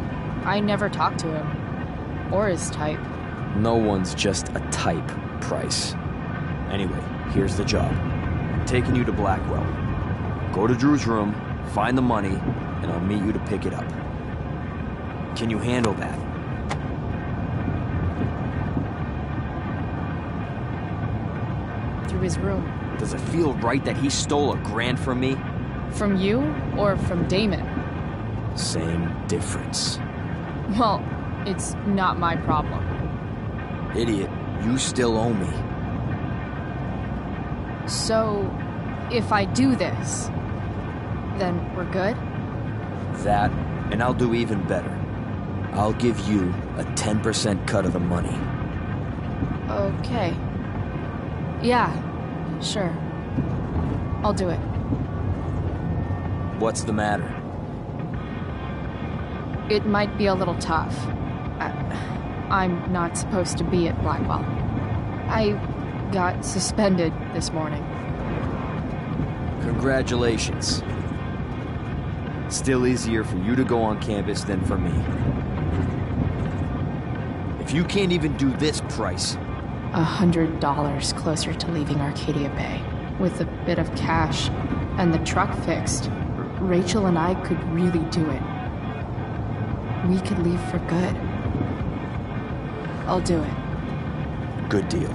Speaker 4: I never talked to him. Or his type.
Speaker 14: No one's just a type, Price. Anyway, here's the job. I'm taking you to Blackwell. Go to Drew's room, Find the money, and I'll meet you to pick it up. Can you handle that?
Speaker 4: Through his room.
Speaker 14: Does it feel right that he stole $1,000 from me?
Speaker 4: From you or from Damon?
Speaker 14: Same difference.
Speaker 4: Well, it's not my problem.
Speaker 14: Idiot, you still owe me.
Speaker 4: So, if I do this, then we're good?
Speaker 14: That, and I'll do even better. I'll give you a 10% cut of the money.
Speaker 4: Okay. Yeah, sure. I'll do it.
Speaker 14: What's the matter?
Speaker 4: It might be a little tough. I'm not supposed to be at Blackwell. I got suspended this morning.
Speaker 14: Congratulations. Still easier for you to go on campus than for me. If you can't even do this price...
Speaker 4: $100 closer to leaving Arcadia Bay. With a bit of cash and the truck fixed, Rachel and I could really do it. We could leave for good. I'll do it.
Speaker 14: Good deal.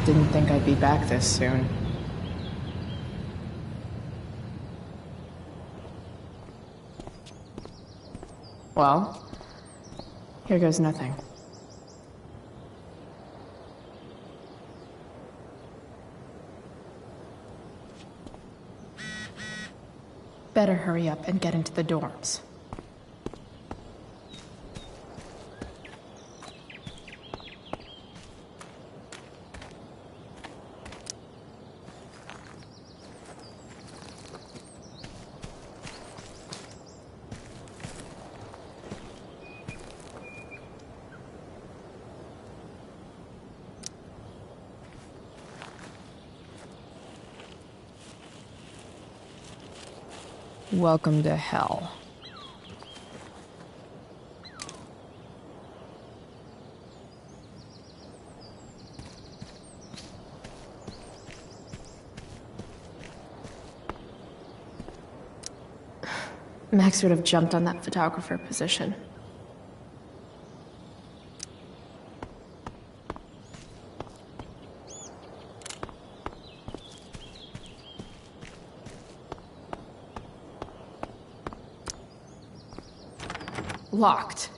Speaker 4: Didn't think I'd be back this soon. Well, here goes nothing. Better hurry up and get into the dorms. Welcome to hell. Max would have jumped on that photographer position. Locked.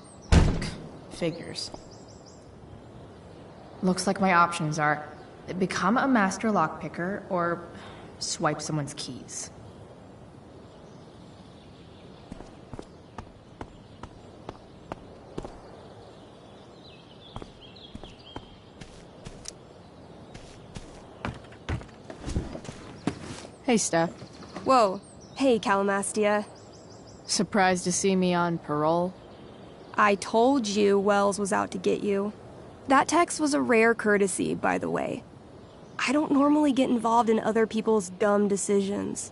Speaker 4: Figures. Looks like my options are become a master lockpicker or swipe someone's keys. Hey, Steph.
Speaker 16: Whoa. Hey, Calamastia.
Speaker 4: Surprised to see me on parole?
Speaker 16: I told you Wells was out to get you. That text was a rare courtesy, by the way. I don't normally get involved in other people's dumb decisions.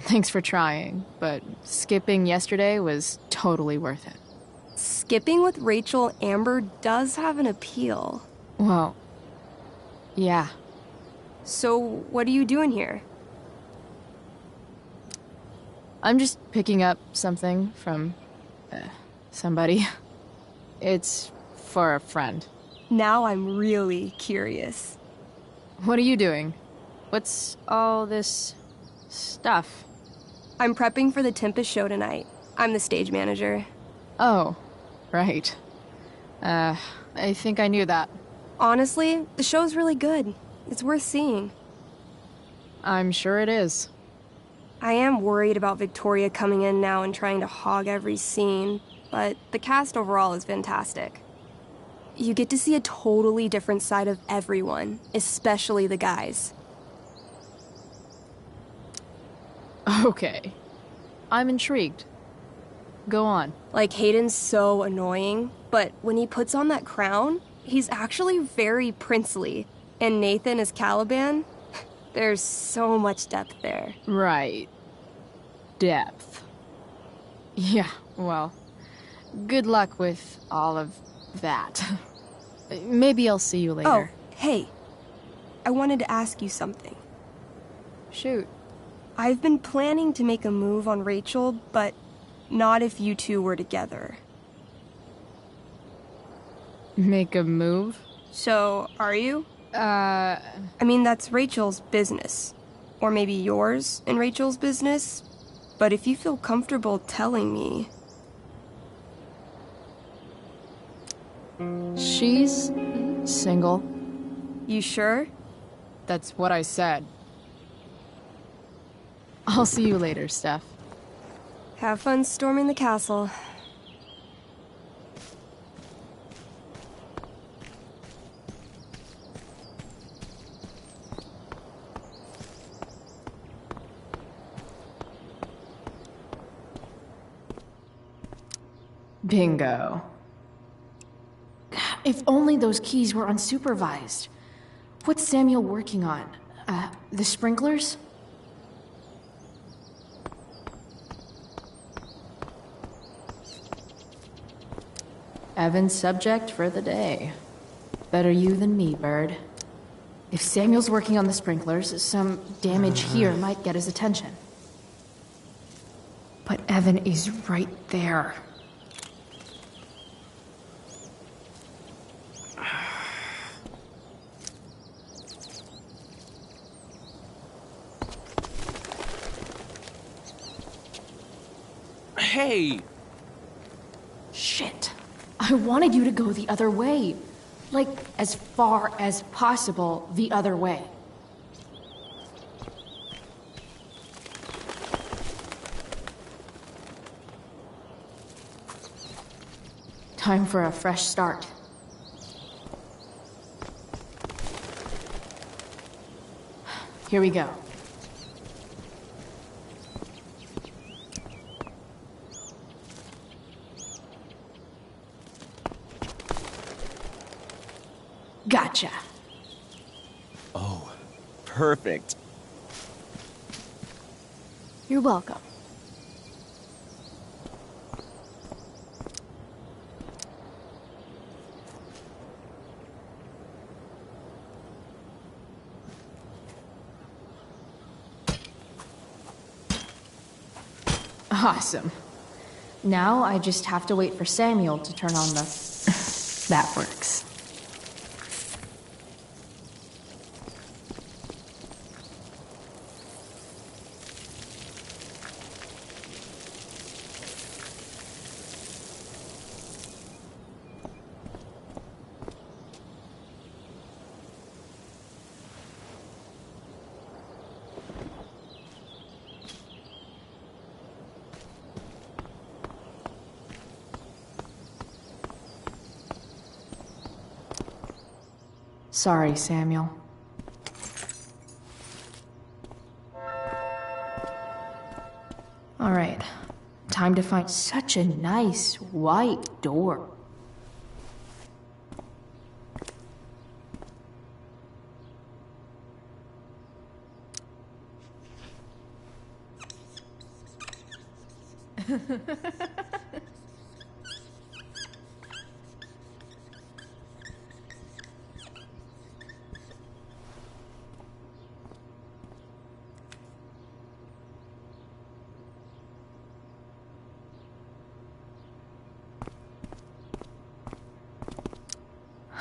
Speaker 4: Thanks for trying, but skipping yesterday was totally worth it.
Speaker 16: Skipping with Rachel Amber does have an appeal.
Speaker 4: Well, yeah.
Speaker 16: So, what are you doing here?
Speaker 4: I'm just picking up something from somebody. It's for a friend.
Speaker 16: Now I'm really curious.
Speaker 4: What are you doing? What's all this stuff?
Speaker 16: I'm prepping for the Tempest show tonight. I'm the stage manager.
Speaker 4: Oh, right. I think I knew that.
Speaker 16: Honestly, the show's really good. It's worth seeing.
Speaker 4: I'm sure it is.
Speaker 16: I am worried about Victoria coming in now and trying to hog every scene, but the cast overall is fantastic. You get to see a totally different side of everyone, especially the guys.
Speaker 4: Okay. I'm intrigued. Go on.
Speaker 16: Like, Hayden's so annoying, but when he puts on that crown, he's actually very princely. And Nathan as Caliban, there's so much depth there.
Speaker 4: Right. Depth. Yeah, well, good luck with all of that. Maybe I'll see you later.
Speaker 16: Oh, hey. I wanted to ask you something.
Speaker 4: Shoot.
Speaker 16: I've been planning to make a move on Rachel, but not if you two were together.
Speaker 4: Make a move?
Speaker 16: So, are you? I mean, that's Rachel's business. Or maybe yours and Rachel's business. But if you feel comfortable telling me...
Speaker 4: She's single.
Speaker 16: You sure?
Speaker 4: That's what I said. I'll see you later, Steph.
Speaker 16: Have fun storming the castle.
Speaker 4: Bingo.
Speaker 3: If only those keys were unsupervised. What's Samuel working on? The sprinklers?
Speaker 4: Evan's subject for the day. Better you than me, Bird.
Speaker 3: If Samuel's working on the sprinklers, some damage here might get his attention. But Evan is right there.
Speaker 1: Hey!
Speaker 3: Shit. I wanted you to go the other way. Like, as far as possible the other way. Time for a fresh start. Here we go. Gotcha.
Speaker 17: Oh, perfect.
Speaker 3: You're welcome.
Speaker 4: Awesome.
Speaker 3: Now I just have to wait for Samuel to turn on the... That works. Sorry, Samuel. All right, time to find such a nice white door.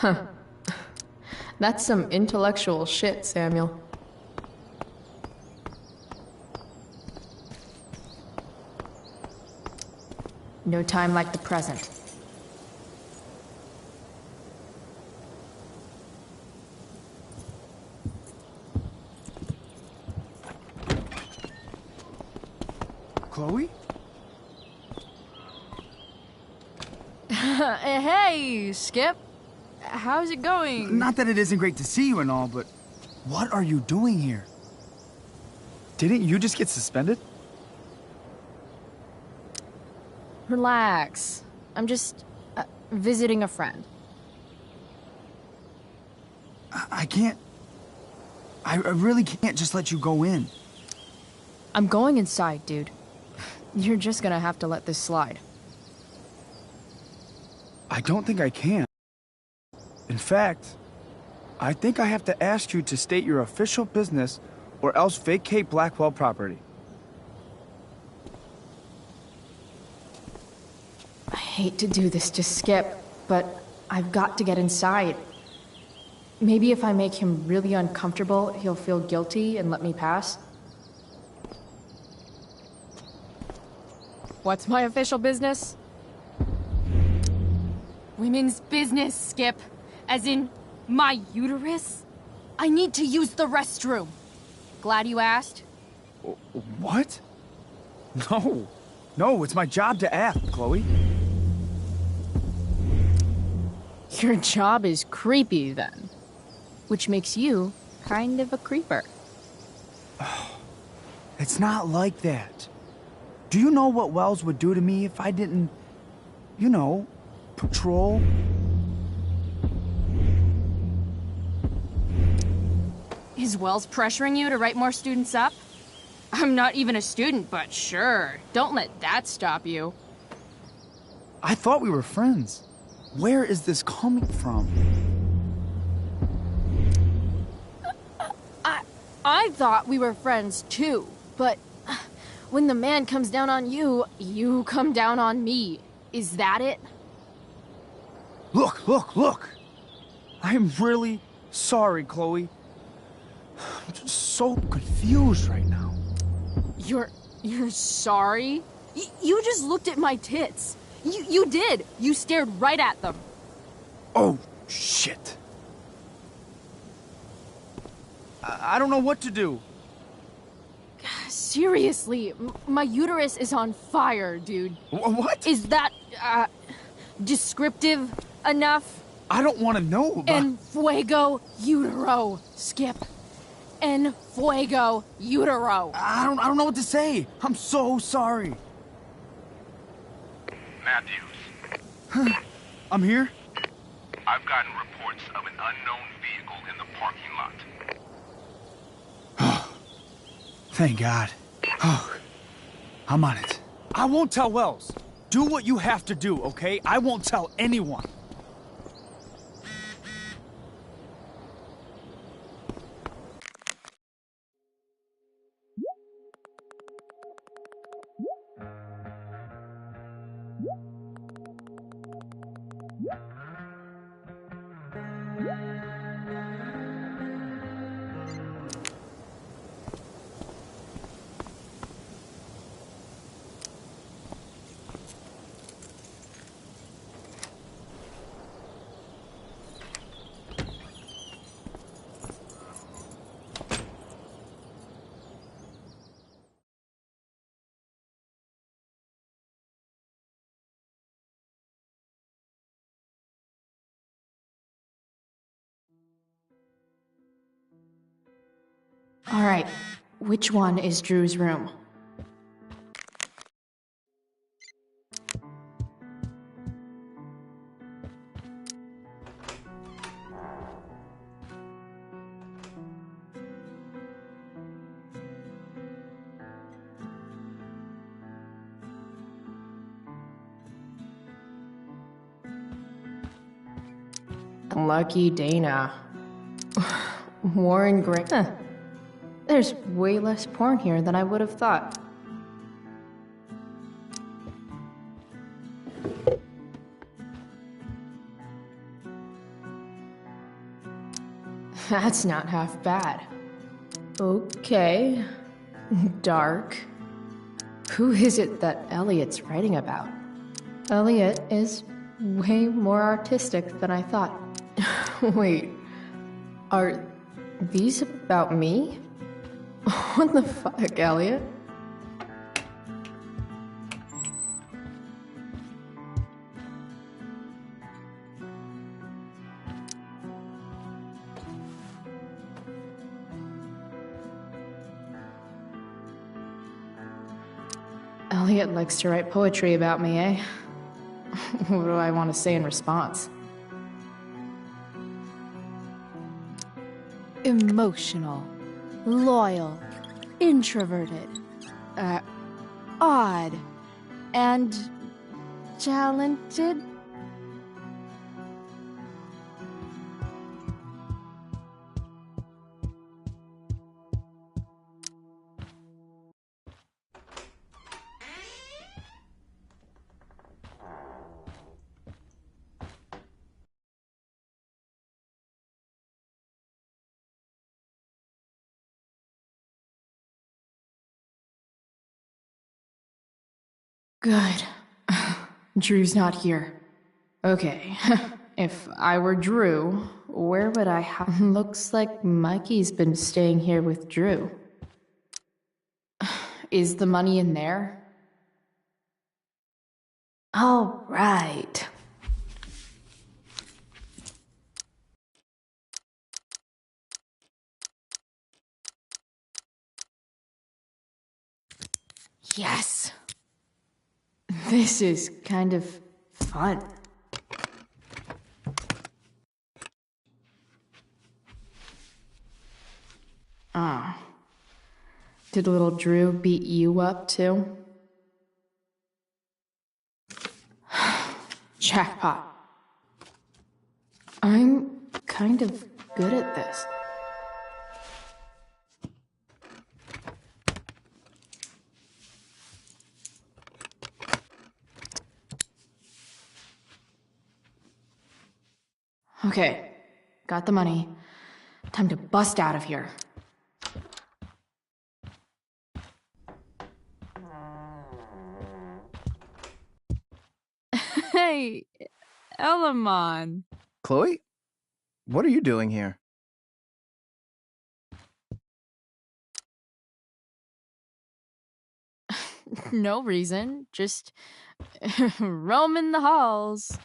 Speaker 4: Huh. That's some intellectual shit, Samuel. No time like the present.
Speaker 6: Chloe?
Speaker 13: Hey, Skip. how's it going?
Speaker 8: Not that it isn't great to see you and all, but what are you doing here? Didn't you just get suspended?
Speaker 4: Relax. I'm just visiting a friend.
Speaker 8: I can't... I really can't just let you go in.
Speaker 4: I'm going inside, dude. You're just gonna have to let this slide.
Speaker 8: I don't think I can. In fact, I think I have to ask you to state your official business or else vacate Blackwell property.
Speaker 4: I hate to do this to Skip, but I've got to get inside. Maybe if I make him really uncomfortable, he'll feel guilty and let me pass. What's my official business?
Speaker 13: Women's business, Skip. As in, my uterus? I need to use the restroom. Glad you asked.
Speaker 8: What? No. No, it's my job to ask, Chloe.
Speaker 4: Your job is creepy, then. Which makes you kind of a creeper.
Speaker 8: It's not like that. Do you know what Wells would do to me if I didn't, you know, patrol?
Speaker 13: Is Wells pressuring you to write more students up? I'm not even a student, but sure. Don't let that stop you.
Speaker 8: I thought we were friends. Where is this coming from?
Speaker 4: I thought we were friends too, but when the man comes down on you, you come down on me. Is that it?
Speaker 8: Look! I'm really sorry, Chloe. I'm just so confused right now.
Speaker 4: You're sorry? You just looked at my tits. You did. You stared right at them.
Speaker 8: Oh, shit. I don't know what to do.
Speaker 4: Seriously, my uterus is on fire, dude.
Speaker 8: What?
Speaker 4: Is that, descriptive enough?
Speaker 8: I don't want to know about...
Speaker 4: En fuego utero, Skip. En fuego utero.
Speaker 8: I don't know what to say. I'm so sorry.
Speaker 18: Matthews.
Speaker 8: I'm here?
Speaker 18: I've gotten reports of an unknown vehicle in the parking lot.
Speaker 8: Thank God. Oh, I'm on it. I won't tell Wells. Do what you have to do, okay? I won't tell anyone.
Speaker 4: All right, which one is Drew's room? Lucky Dana. Warren Gray. Huh. There's way less porn here than I would have thought. That's not half bad. Okay. Dark. Who is it that Elliot's writing about? Elliot is way more artistic than I thought. Wait, are these about me? What the fuck, Elliot? Elliot likes to write poetry about me, eh? What do I want to say in response?
Speaker 5: Emotional, loyal, introverted, odd, and talented.
Speaker 4: Good. Drew's not here. Okay. If I were Drew, where would I have... Looks like Mikey's been staying here with Drew. Is the money in there? All right. Yes. This is kind of fun. Ah. Did little Drew beat you up too? Jackpot. I'm kind of good at this. Okay, got the money. Time to bust out of here.
Speaker 19: Hey, Elamon.
Speaker 20: Chloe? What are you doing here?
Speaker 19: No reason, just roaming the halls.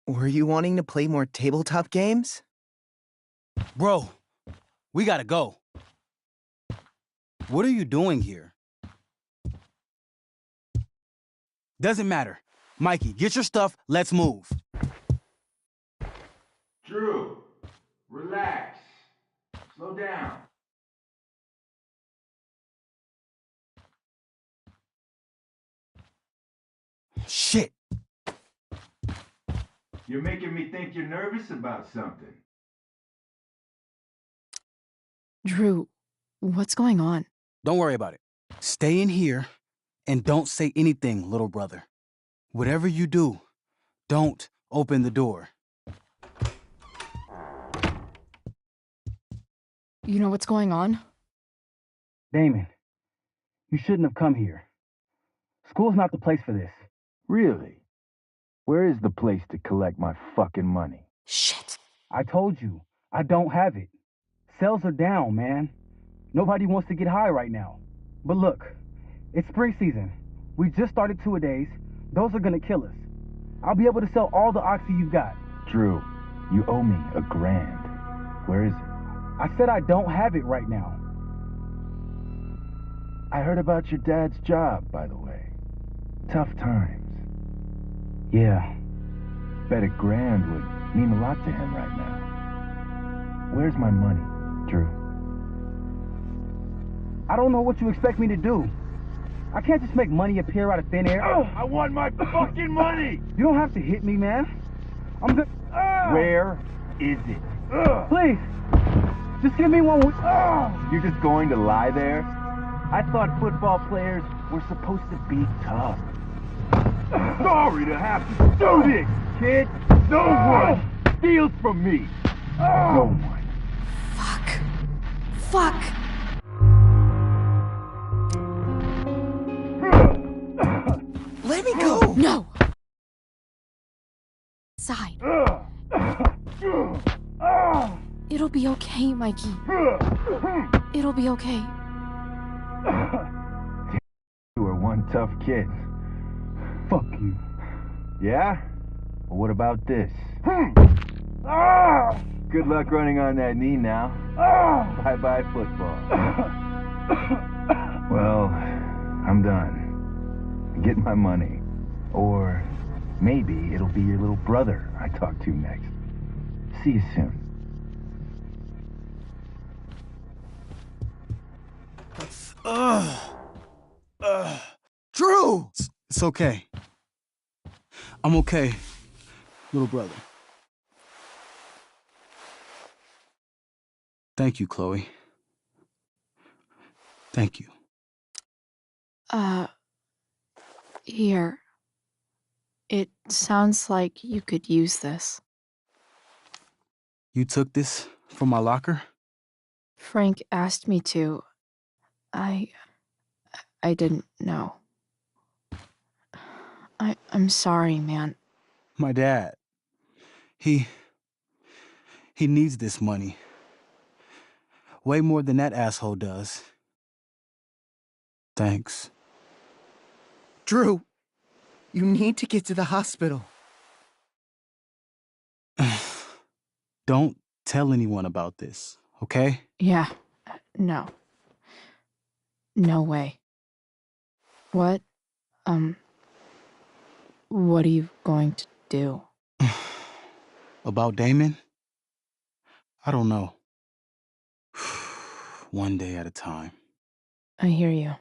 Speaker 20: Were you wanting to play more tabletop games?
Speaker 21: Bro, we gotta go. What are you doing here? Doesn't matter. Mikey, get your stuff, let's move.
Speaker 15: Drew, relax. Slow down.
Speaker 21: Shit.
Speaker 15: You're making me think you're nervous about something.
Speaker 4: Drew, what's going on?
Speaker 21: Don't worry about it. Stay in here and don't say anything, little brother. Whatever you do, don't open the door.
Speaker 4: You know what's going on?
Speaker 21: Damon, you shouldn't have come here. School's not the place for this.
Speaker 15: Really? Where is the place to collect my fucking money?
Speaker 4: Shit.
Speaker 21: I told you, I don't have it. Sales are down, man. Nobody wants to get high right now. But look, it's spring season. We just started two-a-days. Those are gonna kill us. I'll be able to sell all the oxy you've got.
Speaker 15: Drew, you owe me $1,000. Where is it?
Speaker 21: I said I don't have it right now.
Speaker 15: I heard about your dad's job, by the way. Tough times.
Speaker 21: Yeah.
Speaker 15: Bet $1,000 would mean a lot to him right now. Where's my money, Drew?
Speaker 21: I don't know what you expect me to do. I can't just make money appear out of thin air.
Speaker 15: I want my fucking money!
Speaker 21: You don't have to hit me, man. I'm good.
Speaker 15: Where is it?
Speaker 21: Please, just give me one.
Speaker 15: You're just going to lie there? I thought football players were supposed to be tough. Sorry to have to do this, kid. No one steals from me. No one.
Speaker 4: Fuck.
Speaker 20: Let me go!
Speaker 4: No! Side. It'll be okay, Mikey. It'll be okay.
Speaker 15: You are one tough kid.
Speaker 21: Fuck you.
Speaker 15: Yeah? Well, what about this? Good luck running on that knee now. Bye-bye football. Well, I'm done. get my money. Or maybe it'll be your little brother I talk to next. See you soon.
Speaker 8: Drew! It's okay. I'm okay, little brother. Thank you, Chloe. Thank you.
Speaker 4: Here. It sounds like you could use this.
Speaker 8: You took this from my locker?
Speaker 4: Frank asked me to. I didn't know. I'm sorry, man.
Speaker 8: My dad. He needs this money. Way more than that asshole does. Thanks.
Speaker 20: Drew, you need to get to the hospital.
Speaker 8: Don't tell anyone about this, okay?
Speaker 4: Yeah. No. No way. What are you going to do?
Speaker 8: About Damon? I don't know. One day at a time.
Speaker 4: I hear you.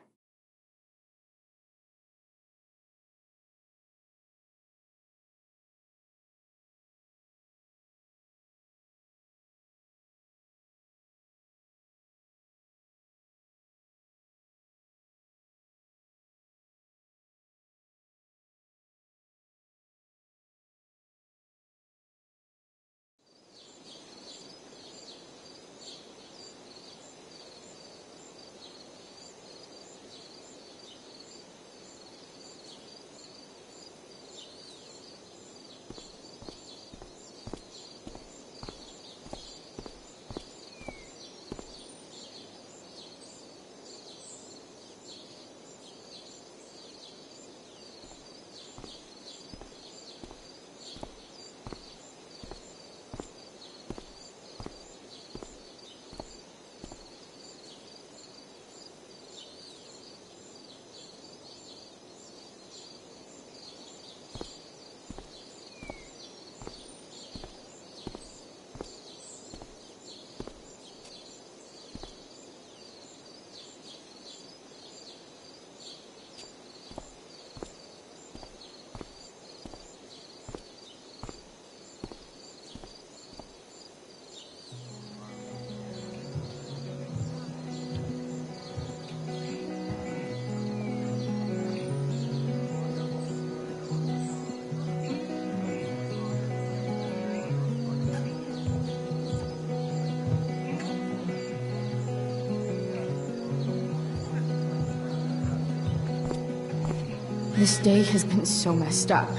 Speaker 4: This day has been so messed up.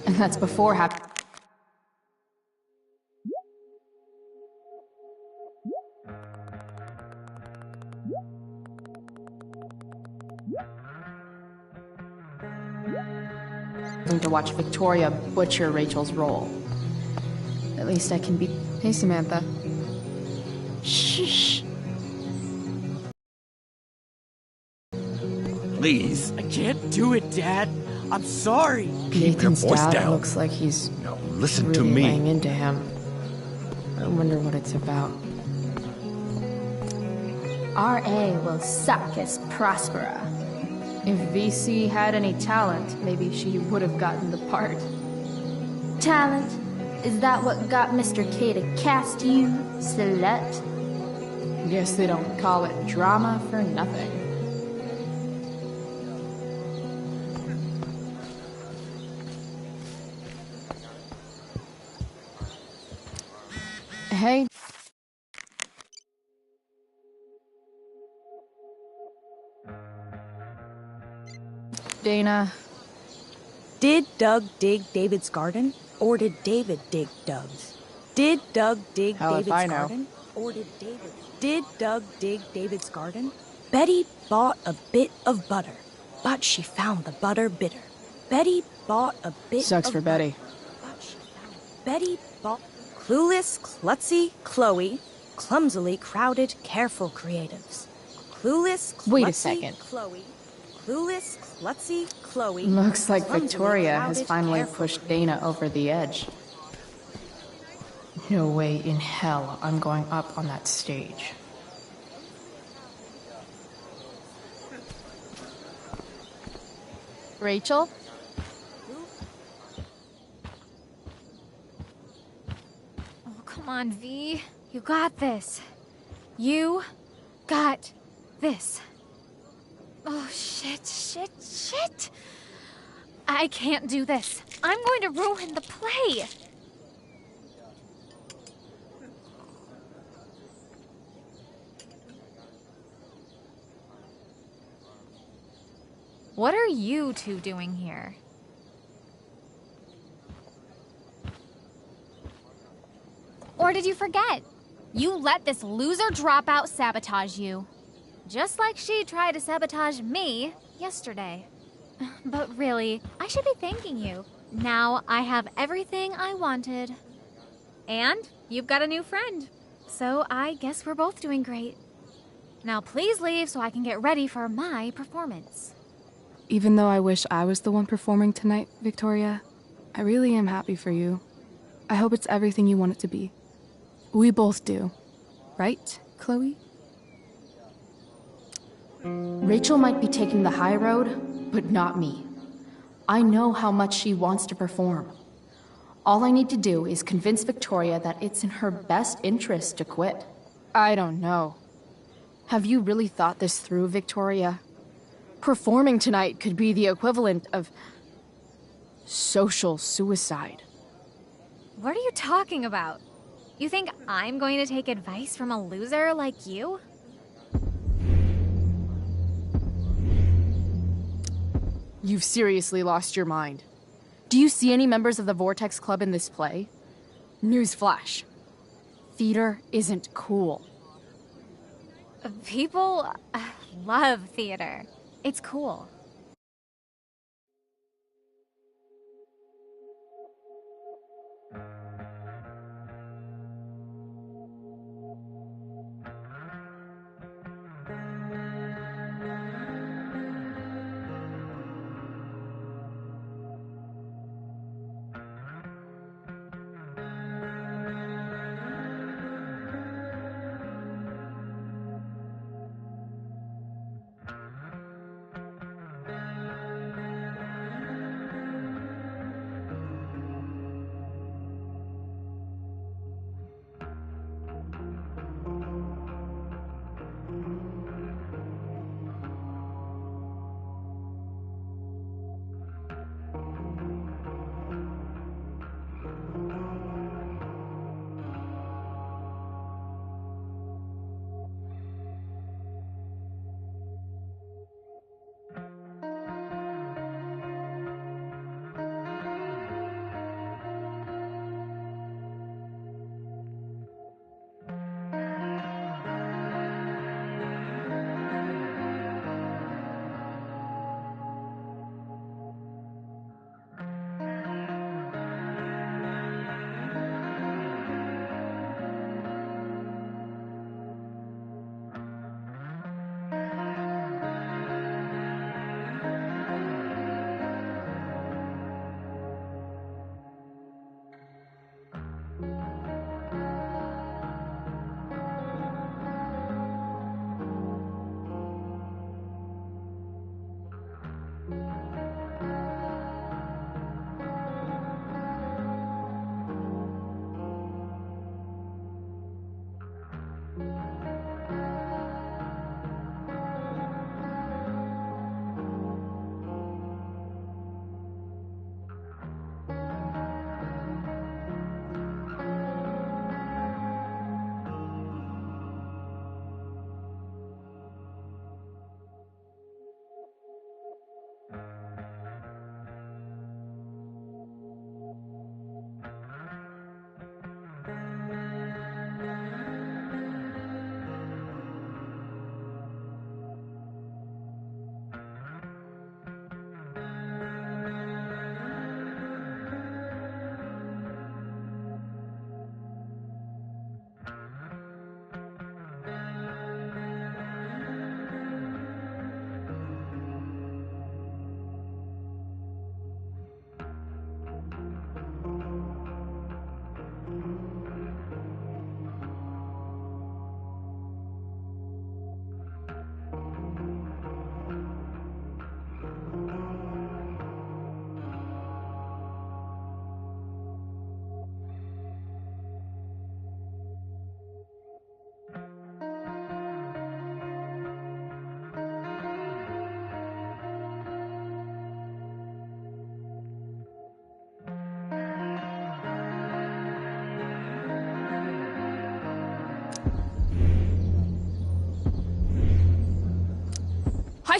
Speaker 4: And that's before happening. To watch Victoria butcher Rachel's role. At least I can be.
Speaker 5: Hey, Samantha.
Speaker 4: Shh.
Speaker 17: Please.
Speaker 20: I can't do it, Dad. I'm sorry.
Speaker 4: Nathan's
Speaker 17: voice
Speaker 4: dad
Speaker 17: down.
Speaker 4: looks like he's
Speaker 17: No, listen
Speaker 4: really
Speaker 17: to me.
Speaker 4: laying into him. I wonder what it's about.
Speaker 7: R.A. will suck as Prospera.
Speaker 4: If VC had any talent, maybe she would have gotten the part.
Speaker 7: Talent? Is that what got Mr. K to cast you, slut?
Speaker 4: Guess they don't call it drama for nothing. Hey. Dana.
Speaker 22: Did Doug dig David's garden? Or did David dig Doug's? Did Doug dig
Speaker 4: Hell if
Speaker 22: David's
Speaker 4: I know.
Speaker 22: garden? Or did Doug dig David's garden? Betty bought a bit of butter, but she found the butter bitter. Betty bought a bit
Speaker 4: Sucks
Speaker 22: of
Speaker 4: for Betty.
Speaker 22: Betty bought clueless, klutzy Chloe, clumsily crowded, careful creatives. Clueless, klutzy
Speaker 4: Wait a second.
Speaker 22: Chloe. Clueless, klutzy Chloe.
Speaker 4: Looks like
Speaker 22: clumsily
Speaker 4: Victoria has
Speaker 22: crowded,
Speaker 4: finally
Speaker 22: careful.
Speaker 4: pushed Dana over the edge. No way in hell I'm going up on that stage.
Speaker 19: Rachel?
Speaker 2: Oh, come on, V. You got this. You got this. Oh, shit. I can't do this. I'm going to ruin the play. What are you two doing here? Or did you forget? You let this loser dropout sabotage you. Just like she tried to sabotage me yesterday. But really, I should be thanking you. Now I have everything I wanted. And you've got a new friend. So I guess we're both doing great. Now please leave so I can get ready for my performance.
Speaker 5: Even though I wish I was the one performing tonight, Victoria, I really am happy for you. I hope it's everything you want it to be. We both do. Right, Chloe?
Speaker 3: Rachel might be taking the high road, but not me. I know how much she wants to perform. All I need to do is convince Victoria that it's in her best interest to quit.
Speaker 4: I don't know. Have you really thought this through, Victoria? Performing tonight could be the equivalent of social suicide.
Speaker 2: What are you talking about? You think I'm going to take advice from a loser like you?
Speaker 4: You've seriously lost your mind. Do you see any members of the Vortex Club in this play? Newsflash. Theater isn't cool.
Speaker 2: People love theater. It's cool.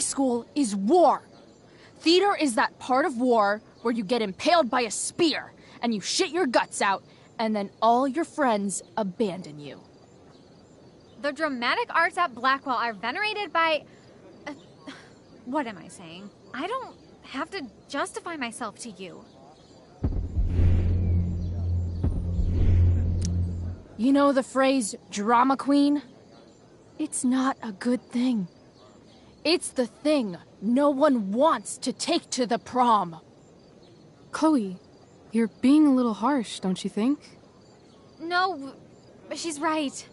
Speaker 13: school is war. Theater is that part of war where you get impaled by a spear and you shit your guts out and then all your friends abandon you.
Speaker 2: The dramatic arts at Blackwell are venerated by... what am I saying? I don't have to justify myself to you.
Speaker 13: You know the phrase, drama queen? It's not a good thing. It's the thing no one wants to take to the prom.
Speaker 5: Chloe, you're being a little harsh, don't you think?
Speaker 2: No, she's right.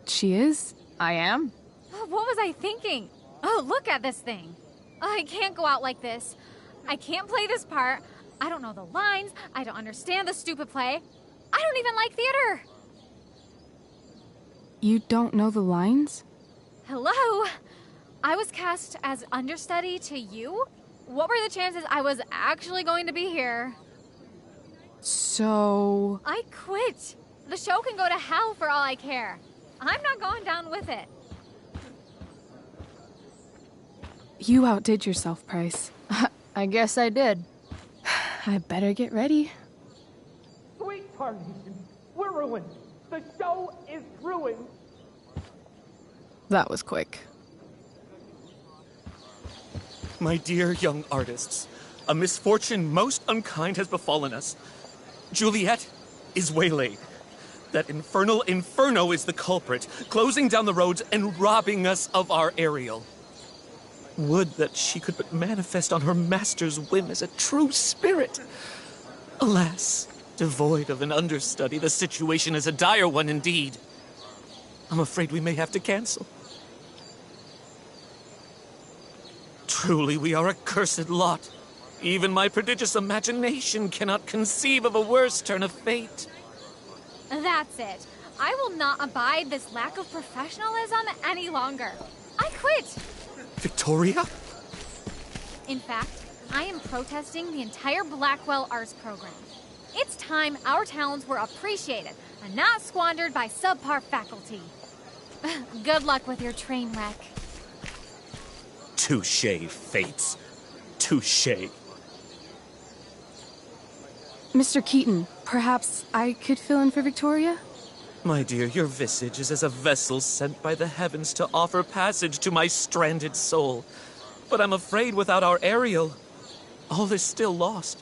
Speaker 5: She is?
Speaker 13: I am?
Speaker 2: What was I thinking? Oh, look at this thing. I can't go out like this. I can't play this part. I don't know the lines. I don't understand the stupid play. I don't even like theater.
Speaker 5: You don't know the lines?
Speaker 2: Hello? I was cast as understudy to you? What were the chances I was actually going to be here?
Speaker 5: So...
Speaker 2: I quit. The show can go to hell for all I care. I'm not going down with it.
Speaker 5: You outdid yourself, Price.
Speaker 13: I guess I did.
Speaker 5: I better get ready.
Speaker 9: Sweetheart, we're ruined. The show is ruined.
Speaker 5: That was quick.
Speaker 11: My dear young artists, a misfortune most unkind has befallen us. Juliet is waylaid. That infernal inferno is the culprit, closing down the roads and robbing us of our Ariel. Would that she could but manifest on her master's whim as a true spirit. Alas, devoid of an understudy, the situation is a dire one indeed. I'm afraid we may have to cancel. Truly, we are a cursed lot. Even my prodigious imagination cannot conceive of a worse turn of fate.
Speaker 2: That's it. I will not abide this lack of professionalism any longer. I quit.
Speaker 11: Victoria?
Speaker 2: In fact, I am protesting the entire Blackwell Arts program. It's time our talents were appreciated and not squandered by subpar faculty. Good luck with your train wreck.
Speaker 11: Touché, Fates. Touché.
Speaker 5: Mr. Keaton, perhaps I could fill in for Victoria?
Speaker 11: My dear, your visage is as a vessel sent by the heavens to offer passage to my stranded soul. But I'm afraid without our Ariel, all is still lost.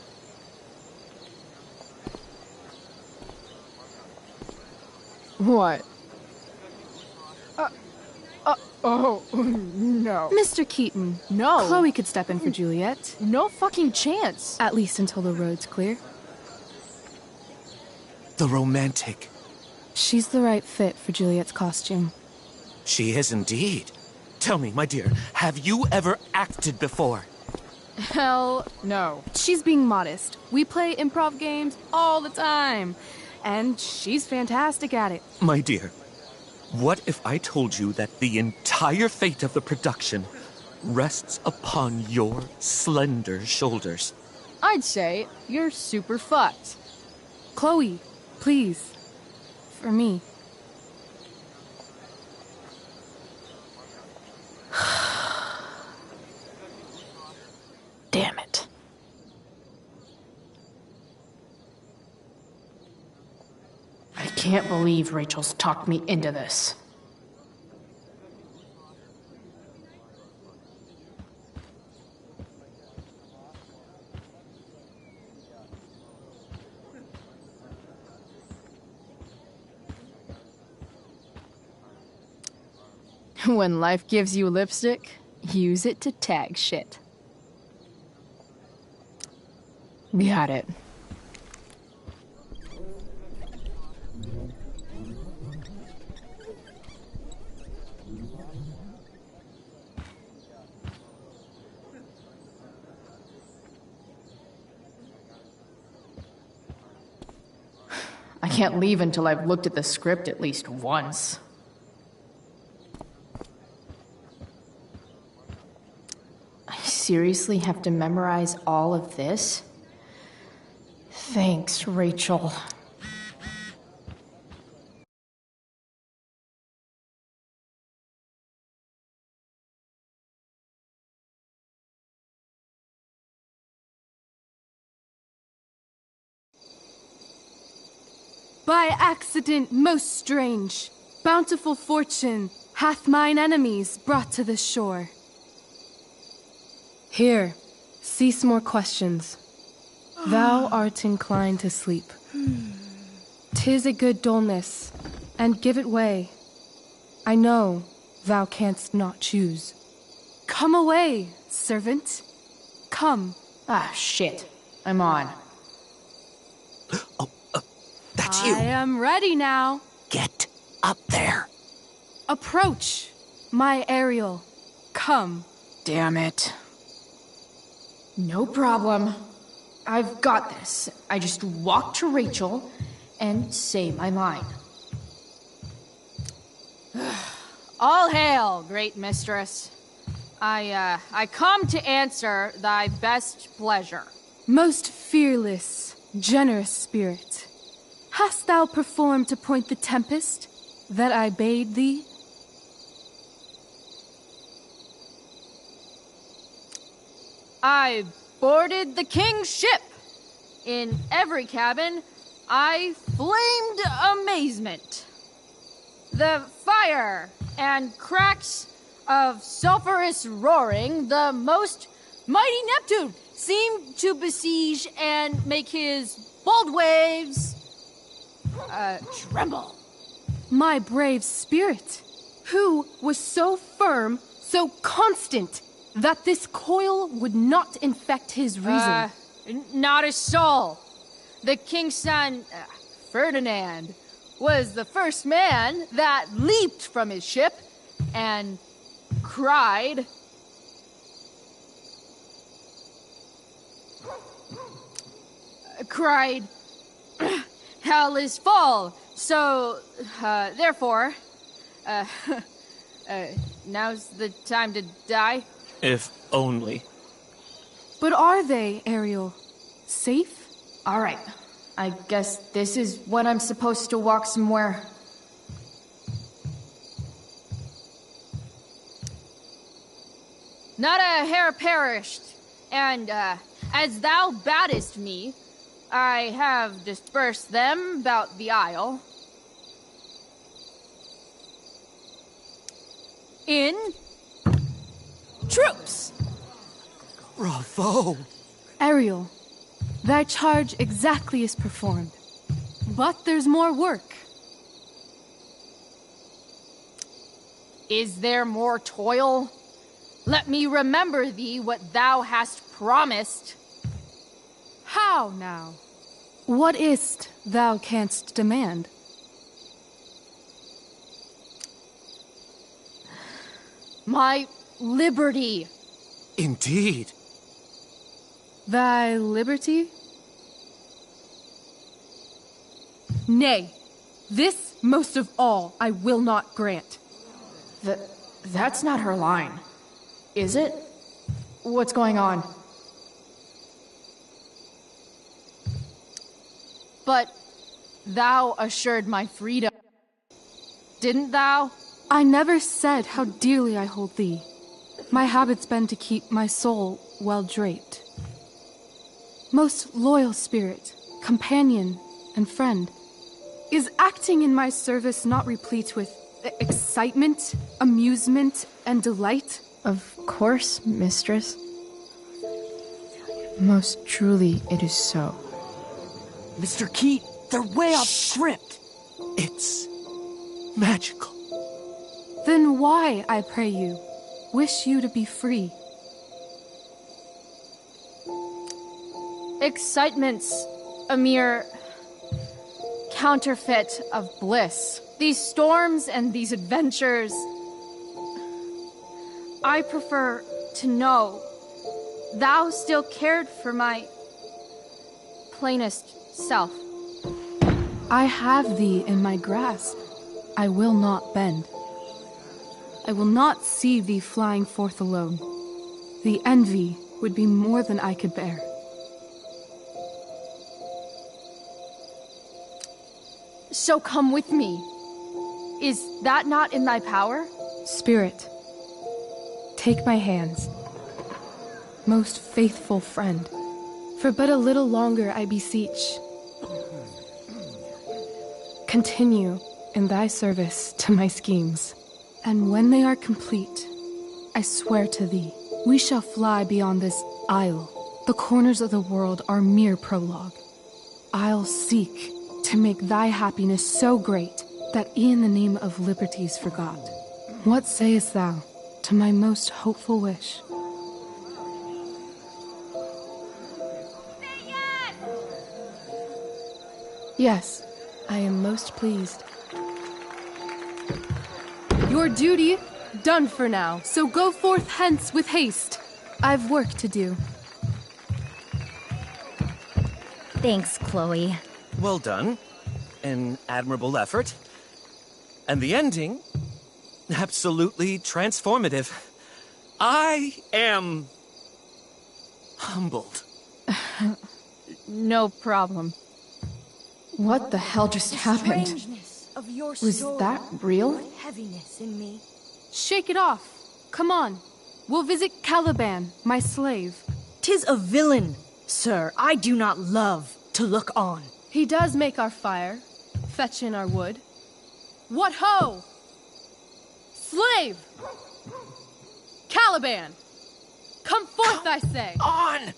Speaker 13: What? Oh, no.
Speaker 5: Mr. Keaton.
Speaker 13: No.
Speaker 5: Chloe could step in for Juliet.
Speaker 13: No fucking chance.
Speaker 5: At least until the road's clear.
Speaker 11: The romantic.
Speaker 5: She's the right fit for Juliet's costume.
Speaker 11: She is indeed. Tell me, my dear, have you ever acted before?
Speaker 13: Hell no.
Speaker 5: She's being modest. We play improv games all the time. And she's fantastic at it.
Speaker 11: My dear, what if I told you that the entire fate of the production rests upon your slender shoulders?
Speaker 13: I'd say you're super fucked.
Speaker 5: Chloe, please. For me. Damn it.
Speaker 4: I can't believe Rachel's talked me into this.
Speaker 13: When life gives you lipstick, use it to tag shit.
Speaker 4: Got it. I can't leave until I've looked at the script at least once. I seriously have to memorize all of this? Thanks, Rachel.
Speaker 5: By accident most strange, bountiful fortune hath mine enemies brought to this shore. Here, cease more questions. Thou art inclined to sleep. 'Tis a good dullness, and give it way. I know thou canst not choose. Come away, servant. Come.
Speaker 4: Ah, shit. I'm on.
Speaker 17: That's you.
Speaker 5: I am ready now.
Speaker 17: Get up there.
Speaker 5: Approach, my Ariel. Come.
Speaker 4: Damn it. No problem. I've got this. I just walk to Rachel and say my line.
Speaker 19: All hail, great mistress. I come to answer thy best pleasure.
Speaker 5: Most fearless, generous spirit, hast thou performed to point the tempest that I bade thee?
Speaker 19: I boarded the king's ship. In every cabin, I flamed amazement. The fire and cracks of sulphurous roaring, the most mighty Neptune seemed to besiege and make his bold waves tremble.
Speaker 5: My brave spirit, who was so firm, so constant, that this coil would not infect his reason.
Speaker 19: Not a soul. The king's son, Ferdinand, was the first man that leaped from his ship and cried, hell is full, so, therefore, now's the time to die.
Speaker 11: If only.
Speaker 5: But are they, Ariel? Safe?
Speaker 4: All right. I guess this is when I'm supposed to walk somewhere.
Speaker 19: Not a hair perished, and, as thou badest me, I have dispersed them about the isle. In troops!
Speaker 11: Bravo!
Speaker 5: Ariel, thy charge exactly is performed. But there's more work.
Speaker 19: Is there more toil? Let me remember thee what thou hast promised.
Speaker 5: How now? What is't thou canst demand?
Speaker 19: My liberty.
Speaker 11: Indeed.
Speaker 5: Thy liberty? Nay, this most of all I will not grant.
Speaker 4: That's not her line. Is it? What's going on?
Speaker 19: But thou assured my freedom, didn't thou?
Speaker 5: I never said how dearly I hold thee. My habit's been to keep my soul well draped. Most loyal spirit, companion, and friend, is acting in my service not replete with excitement, amusement, and delight?
Speaker 4: Of course, mistress. Most truly it is so.
Speaker 6: Mr. Keat, they're way off script.
Speaker 11: It's magical.
Speaker 5: Then why, I pray you, wish you to be free?
Speaker 19: Excitement's a mere counterfeit of bliss. These storms and these adventures, I prefer to know thou still cared for my plainest self.
Speaker 5: I have thee in my grasp. I will not bend. I will not see thee flying forth alone. The envy would be more than I could bear.
Speaker 19: So come with me. Is that not in thy power?
Speaker 5: Spirit, take my hands. Most faithful friend, for but a little longer I beseech. continue in thy service to my schemes. And when they are complete, I swear to thee, we shall fly beyond this isle. The corners of the world are mere prologue. I'll seek to make thy happiness so great that e'en the name of liberty's forgot. What sayest thou to my most hopeful wish? Yes, I am most pleased. Your duty done for now, so go forth hence with haste. I've work to do.
Speaker 2: Thanks, Chloe.
Speaker 11: Well done. An admirable effort. And the ending, absolutely transformative. I am humbled.
Speaker 19: No problem.
Speaker 4: What the hell just happened?
Speaker 22: Of your
Speaker 4: Was
Speaker 22: story
Speaker 4: that real?
Speaker 22: put heaviness in me.
Speaker 5: Shake it off. Come on. We'll visit Caliban, my slave.
Speaker 22: 'Tis a villain, sir, I do not love to look on.
Speaker 5: He does make our fire, fetch in our wood. What ho! Slave! Caliban! Come forth, I say!
Speaker 17: On!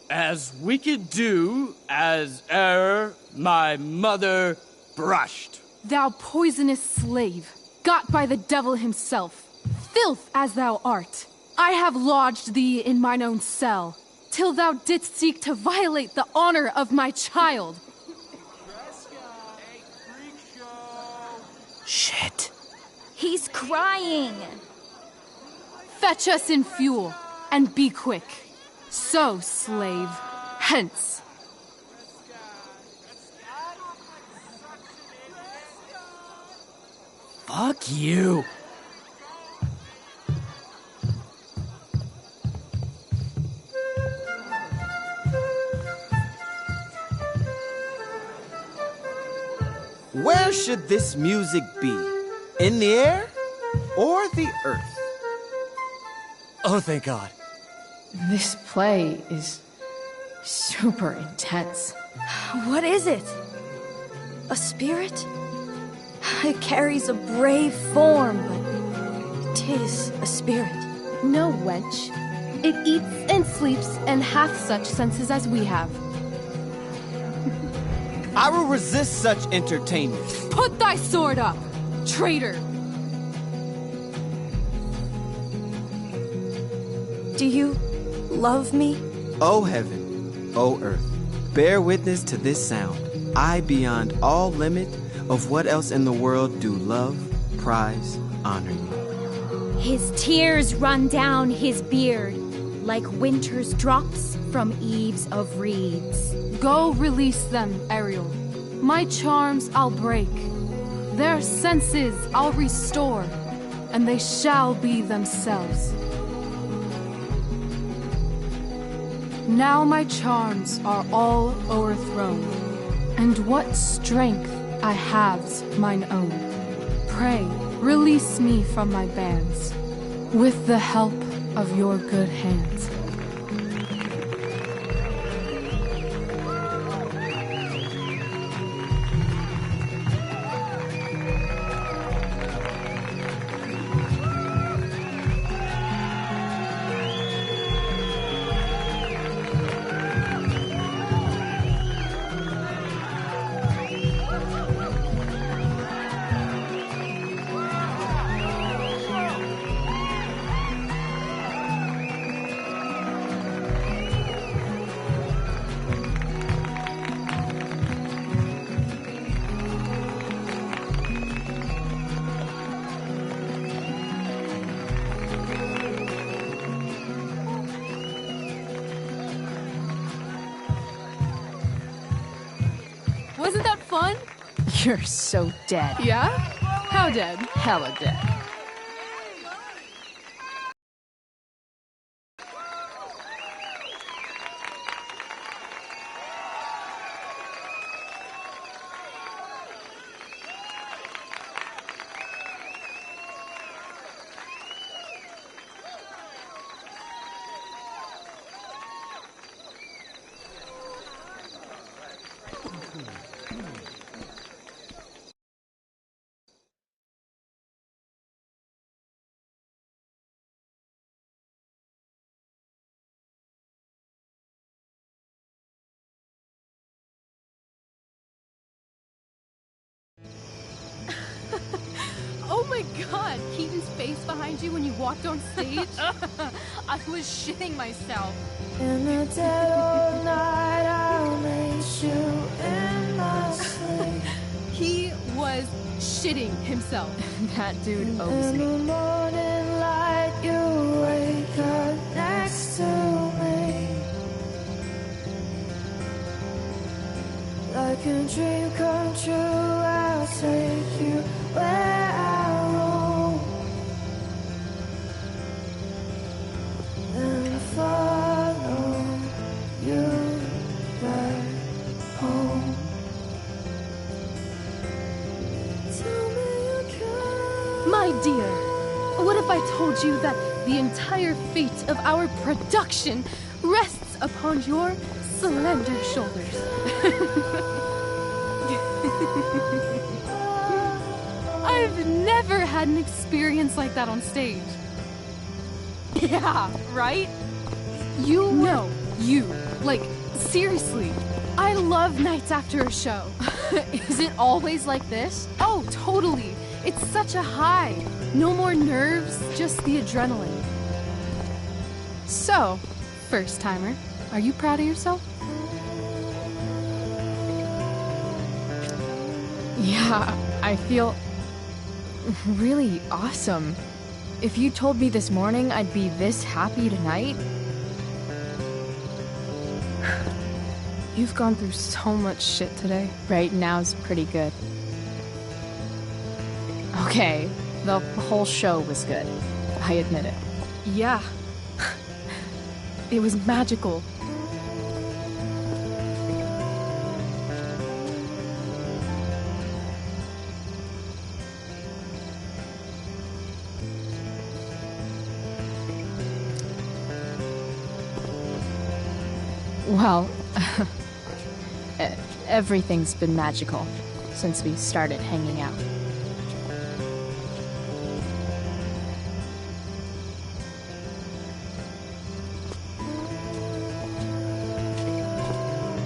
Speaker 10: As we could do as e'er my mother brushed.
Speaker 5: Thou poisonous slave, got by the devil himself, filth as thou art, I have lodged thee in mine own cell, till thou didst seek to violate the honor of my child.
Speaker 17: Shit.
Speaker 2: He's crying.
Speaker 5: Fetch us in fuel, and be quick. So, slave, hence.
Speaker 10: Fuck you.
Speaker 20: Where should this music be? In the air or the earth?
Speaker 11: Oh, thank God.
Speaker 4: This play is super intense.
Speaker 22: What is it? A spirit? It carries a brave form, but 'tis a spirit.
Speaker 5: No, wench. It eats and sleeps and hath such senses as we have.
Speaker 20: I will resist such entertainment.
Speaker 5: Put thy sword up, traitor!
Speaker 22: Do you love me?
Speaker 20: O heaven, O earth, bear witness to this sound. I, beyond all limit of what else in the world, do love, prize, honor you.
Speaker 2: His tears run down his beard like winter's drops from eaves of reeds.
Speaker 5: Go release them, Ariel. My charms I'll break. Their senses I'll restore, and they shall be themselves. Now my charms are all o'erthrown, and what strength I have's mine own. Pray, release me from my bands, with the help of your good hands. Wasn't that fun?
Speaker 19: You're so dead.
Speaker 5: Yeah? How dead?
Speaker 19: Hella dead.
Speaker 5: Oh my god, Keaton's face behind you when you walked on stage? I was shitting myself.
Speaker 12: In the dead of night, I'll meet you in my sleep.
Speaker 5: He was shitting himself.
Speaker 4: That dude owes
Speaker 12: In the
Speaker 4: me.
Speaker 12: morning light, you wake up next to me. Like a dream come true, I'll take you where I roam. Then follow you back home. Tell me you care.
Speaker 5: My dear, what if I told you that the entire fate of our production rests upon your slender shoulders? I've never had an experience like that on stage. Yeah, right? You No, you. Like, seriously. I love nights after a show.
Speaker 19: Is it always like this?
Speaker 5: Oh, totally. It's such a high. No more nerves, just the adrenaline. So, first timer, are you proud of yourself?
Speaker 4: Yeah, I feel really awesome. If you told me this morning I'd be this happy tonight.
Speaker 5: You've gone through so much shit today.
Speaker 4: Right now's pretty good. Okay, the whole show was good. I admit it.
Speaker 5: Yeah. It was magical.
Speaker 4: Well, everything's been magical since we started hanging out.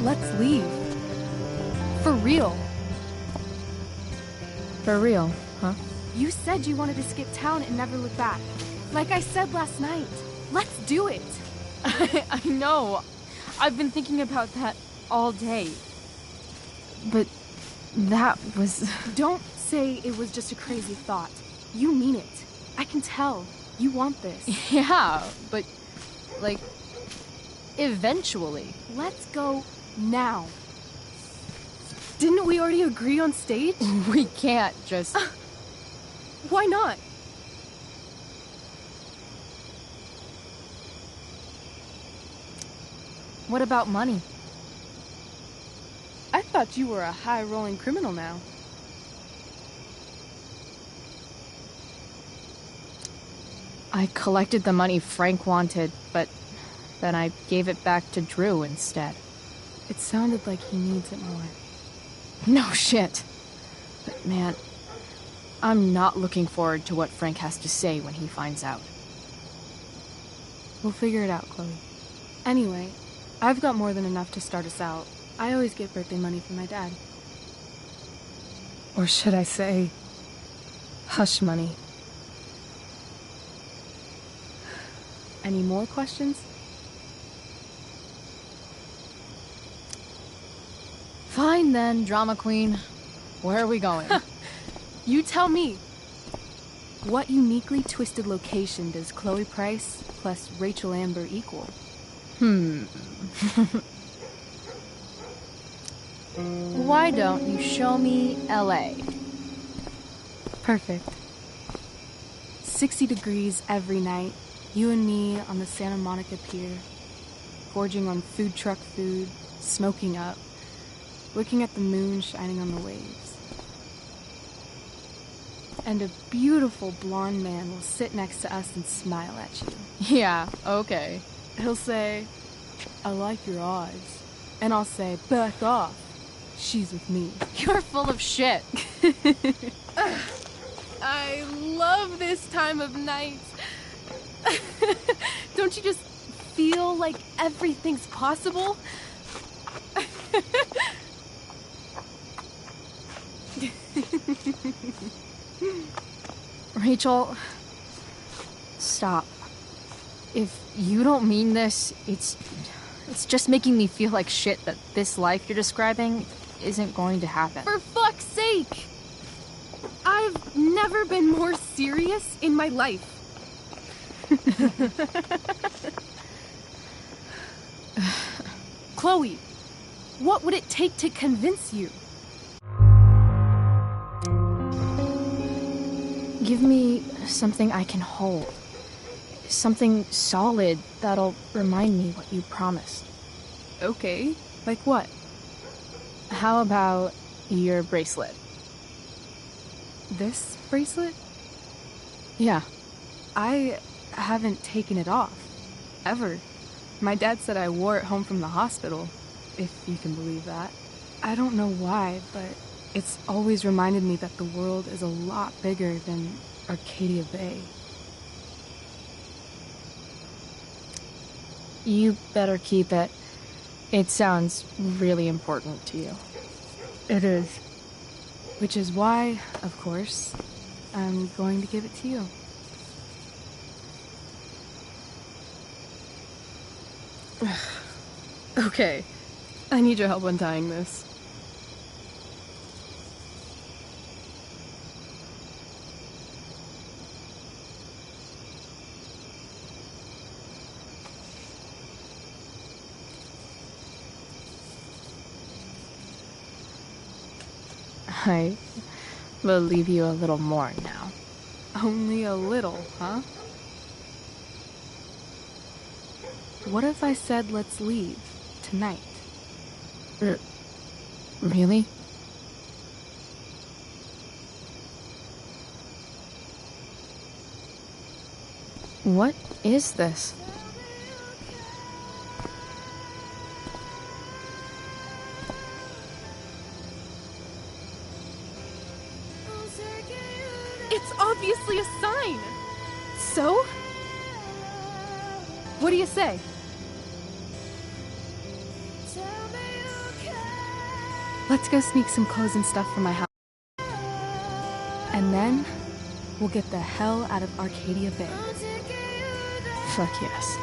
Speaker 5: Let's leave. For real.
Speaker 4: For real, huh?
Speaker 5: You said you wanted to skip town and never look back. Like I said last night. Let's do it.
Speaker 19: I know. I've been thinking about that all day.
Speaker 4: But that was...
Speaker 5: Don't say it was just a crazy thought. You mean it. I can tell. You want this.
Speaker 19: Yeah, but, like, eventually.
Speaker 5: Let's go now. Didn't we already agree on stage?
Speaker 19: We can't just...
Speaker 5: Why not?
Speaker 19: What about money?
Speaker 5: I thought you were a high-rolling criminal now.
Speaker 4: I collected the money Frank wanted, but then I gave it back to Drew instead.
Speaker 5: It sounded like he needs it more.
Speaker 4: No shit. But man, I'm not looking forward to what Frank has to say when he finds out.
Speaker 5: We'll figure it out, Chloe. Anyway, I've got more than enough to start us out. I always get birthday money from my dad. Or should I say, hush money. Any more questions?
Speaker 19: Fine then, drama queen. Where are we going?
Speaker 5: You tell me. What uniquely twisted location does Chloe Price plus Rachel Amber equal?
Speaker 19: Why don't you show me LA?
Speaker 5: Perfect. 60 degrees every night. You and me on the Santa Monica Pier. Gorging on food truck food. Smoking up. Looking at the moon shining on the waves. And a beautiful blonde man will sit next to us and smile at you.
Speaker 19: Yeah, okay.
Speaker 5: He'll say, I like your eyes. And I'll say, back off. She's with me.
Speaker 19: You're full of shit.
Speaker 5: I love this time of night. Don't you just feel like everything's possible?
Speaker 19: Rachel, stop. If you don't mean this, it's just making me feel like shit that this life you're describing isn't going to happen.
Speaker 5: For fuck's sake! I've never been more serious in my life. Chloe, what would it take to convince you?
Speaker 19: Give me something I can hold. Something solid that'll remind me what you promised.
Speaker 5: Okay, like what?
Speaker 19: How about your bracelet?
Speaker 5: This bracelet?
Speaker 19: Yeah.
Speaker 5: I haven't taken it off. Ever. My dad said I wore it home from the hospital, if you can believe that. I don't know why, but it's always reminded me that the world is a lot bigger than Arcadia Bay.
Speaker 19: You better keep it. It sounds really important to you.
Speaker 5: It is. Which is why, of course, I'm going to give it to you. Okay. I need your help untying this.
Speaker 19: I will leave you a little more now.
Speaker 5: Only a little, huh? What if I said let's leave tonight?
Speaker 19: Really? What is this?
Speaker 5: It's obviously a sign! So? What do you say? Let's go sneak some clothes and stuff from my house. And then, we'll get the hell out of Arcadia Bay.
Speaker 19: Fuck yes.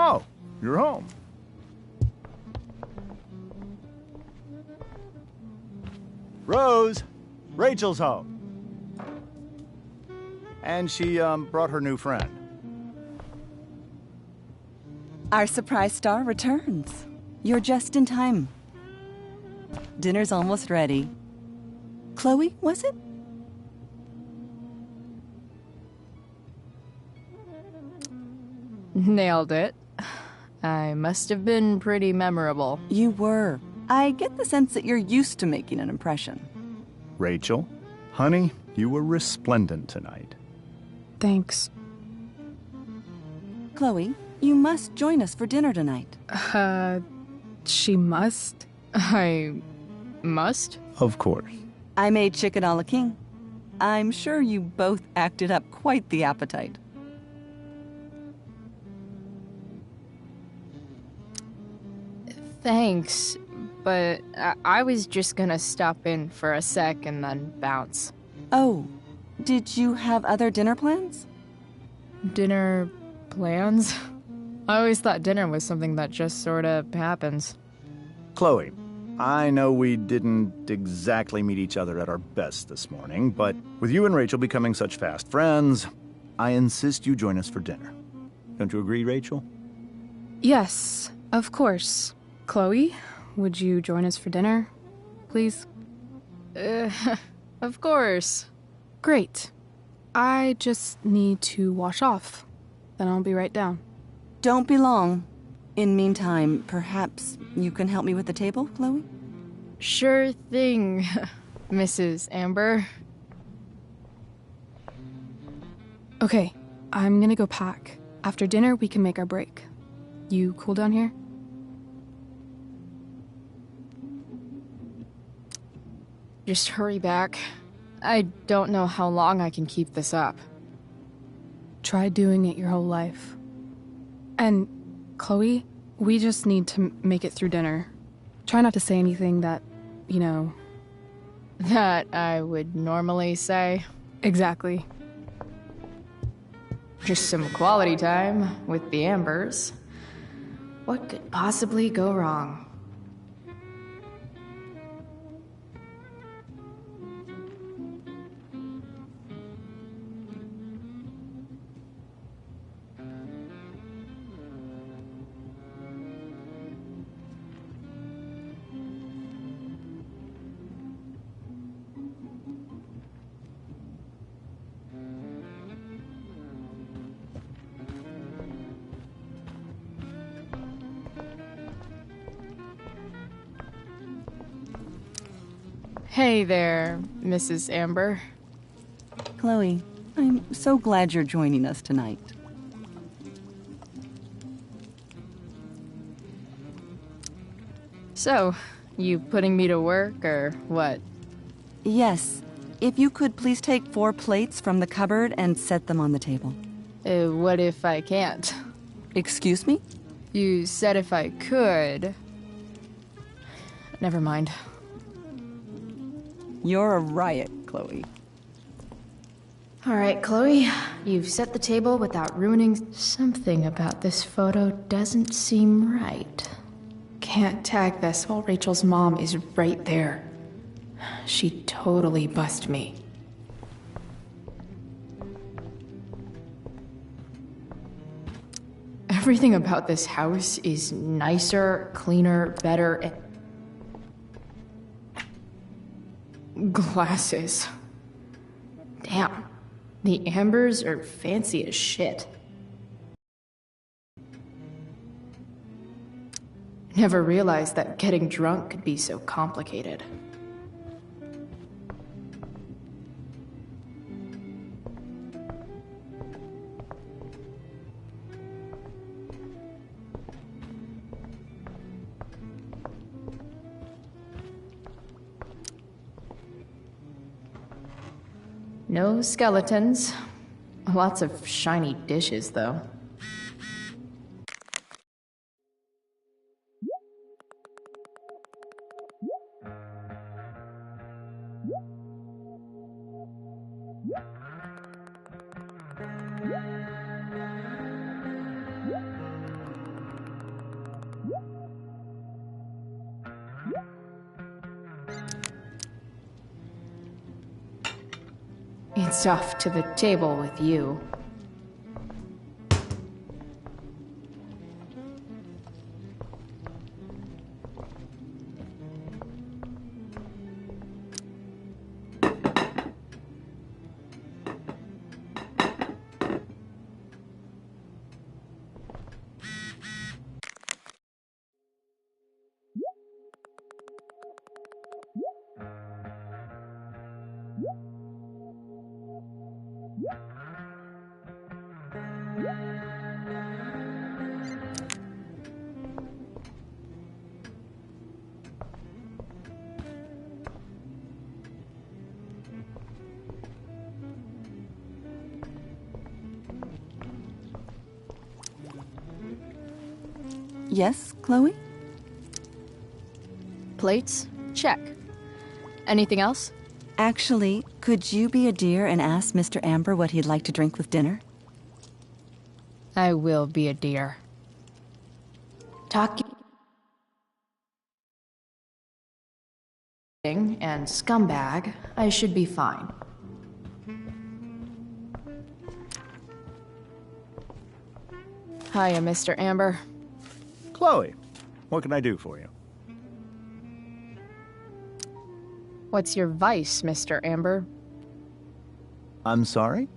Speaker 6: Oh, you're home. Rose, Rachel's home. And she, brought her new friend.
Speaker 14: Our surprise star returns. You're just in time. Dinner's almost ready. Chloe, was it?
Speaker 19: Nailed it. I must have been pretty memorable.
Speaker 14: You were. I get the sense that you're used to making an impression.
Speaker 6: Rachel, honey, you were resplendent tonight.
Speaker 5: Thanks.
Speaker 14: Chloe, you must join us for dinner tonight.
Speaker 5: She must?
Speaker 19: I must?
Speaker 6: Of course.
Speaker 14: I made chicken a la king. I'm sure you both acted up quite the appetite.
Speaker 4: Thanks, but I was just gonna stop in for a sec and then bounce.
Speaker 14: Oh, did you have other dinner plans?
Speaker 4: Dinner plans? I always thought dinner was something that just sorta happens.
Speaker 6: Chloe, I know we didn't exactly meet each other at our best this morning, but with you and Rachel becoming such fast friends, I insist you join us for dinner. Don't you agree, Rachel?
Speaker 5: Yes, of course. Chloe, would you join us for dinner, please?
Speaker 4: Of course.
Speaker 5: Great. I just need to wash off. Then I'll be right down.
Speaker 14: Don't be long. In meantime, perhaps you can help me with the table, Chloe?
Speaker 4: Sure thing, Mrs. Amber.
Speaker 5: Okay, I'm gonna go pack. After dinner, we can make our break. You cool down here?
Speaker 4: Just hurry back. I don't know how long I can keep this up.
Speaker 5: Try doing it your whole life. And, Chloe, we just need to make it through dinner. Try not to say anything that, you know...
Speaker 4: That I would normally say.
Speaker 5: Exactly.
Speaker 4: Just some quality time with the Ambers. What could possibly go wrong? Hey there, Mrs. Amber.
Speaker 14: Chloe, I'm so glad you're joining us tonight.
Speaker 4: So, you putting me to work, or what?
Speaker 14: Yes. If you could please take 4 plates from the cupboard and set them on the table.
Speaker 4: What if I can't?
Speaker 14: Excuse me?
Speaker 4: You said if I could. Never mind.
Speaker 14: You're a riot, Chloe.
Speaker 4: Alright, Chloe. You've set the table without ruining... Something about this photo doesn't seem right.
Speaker 3: Can't tag this while Rachel's mom is right there. She'd totally bust me.
Speaker 4: Everything about this house is nicer, cleaner, better, and... Glasses. Damn. The Ambers are fancy as shit. Never realized that getting drunk could be so complicated. No skeletons. Lots of shiny dishes, though. It's off to the table with you.
Speaker 14: Yes, Chloe?
Speaker 13: Plates? Check. Anything else?
Speaker 14: Actually, could you be a dear and ask Mr. Amber what he'd like to drink with dinner?
Speaker 4: I will be a dear. Talking and scumbag, I should be fine. Hiya, Mr. Amber.
Speaker 6: Chloe, what can I do for you?
Speaker 4: What's your vice, Mr. Amber?
Speaker 6: I'm sorry?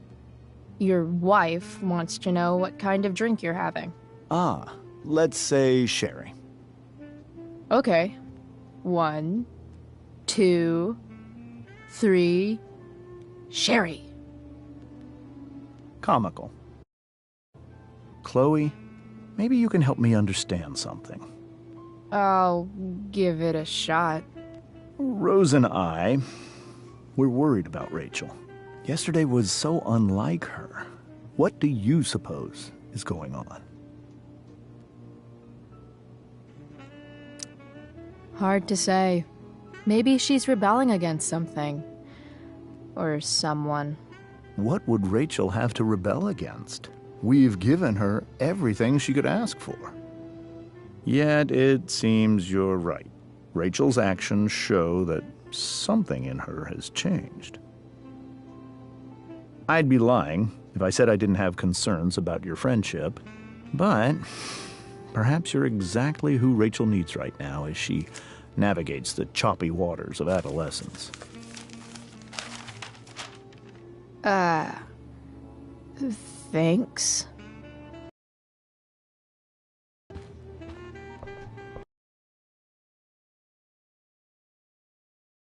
Speaker 4: Your wife wants to know what kind of drink you're having.
Speaker 6: Ah, let's say sherry.
Speaker 4: Okay. 1, 2, 3. Sherry.
Speaker 6: Comical. Chloe, maybe you can help me understand something.
Speaker 4: I'll give it a shot.
Speaker 6: Rose and I, we're worried about Rachel. Yesterday was so unlike her. What do you suppose is going on?
Speaker 4: Hard to say. Maybe she's rebelling against something. Or someone.
Speaker 6: What would Rachel have to rebel against? We've given her everything she could ask for. Yet it seems you're right. Rachel's actions show that something in her has changed. I'd be lying if I said I didn't have concerns about your friendship, but perhaps you're exactly who Rachel needs right now as she navigates the choppy waters of adolescence.
Speaker 4: Thanks.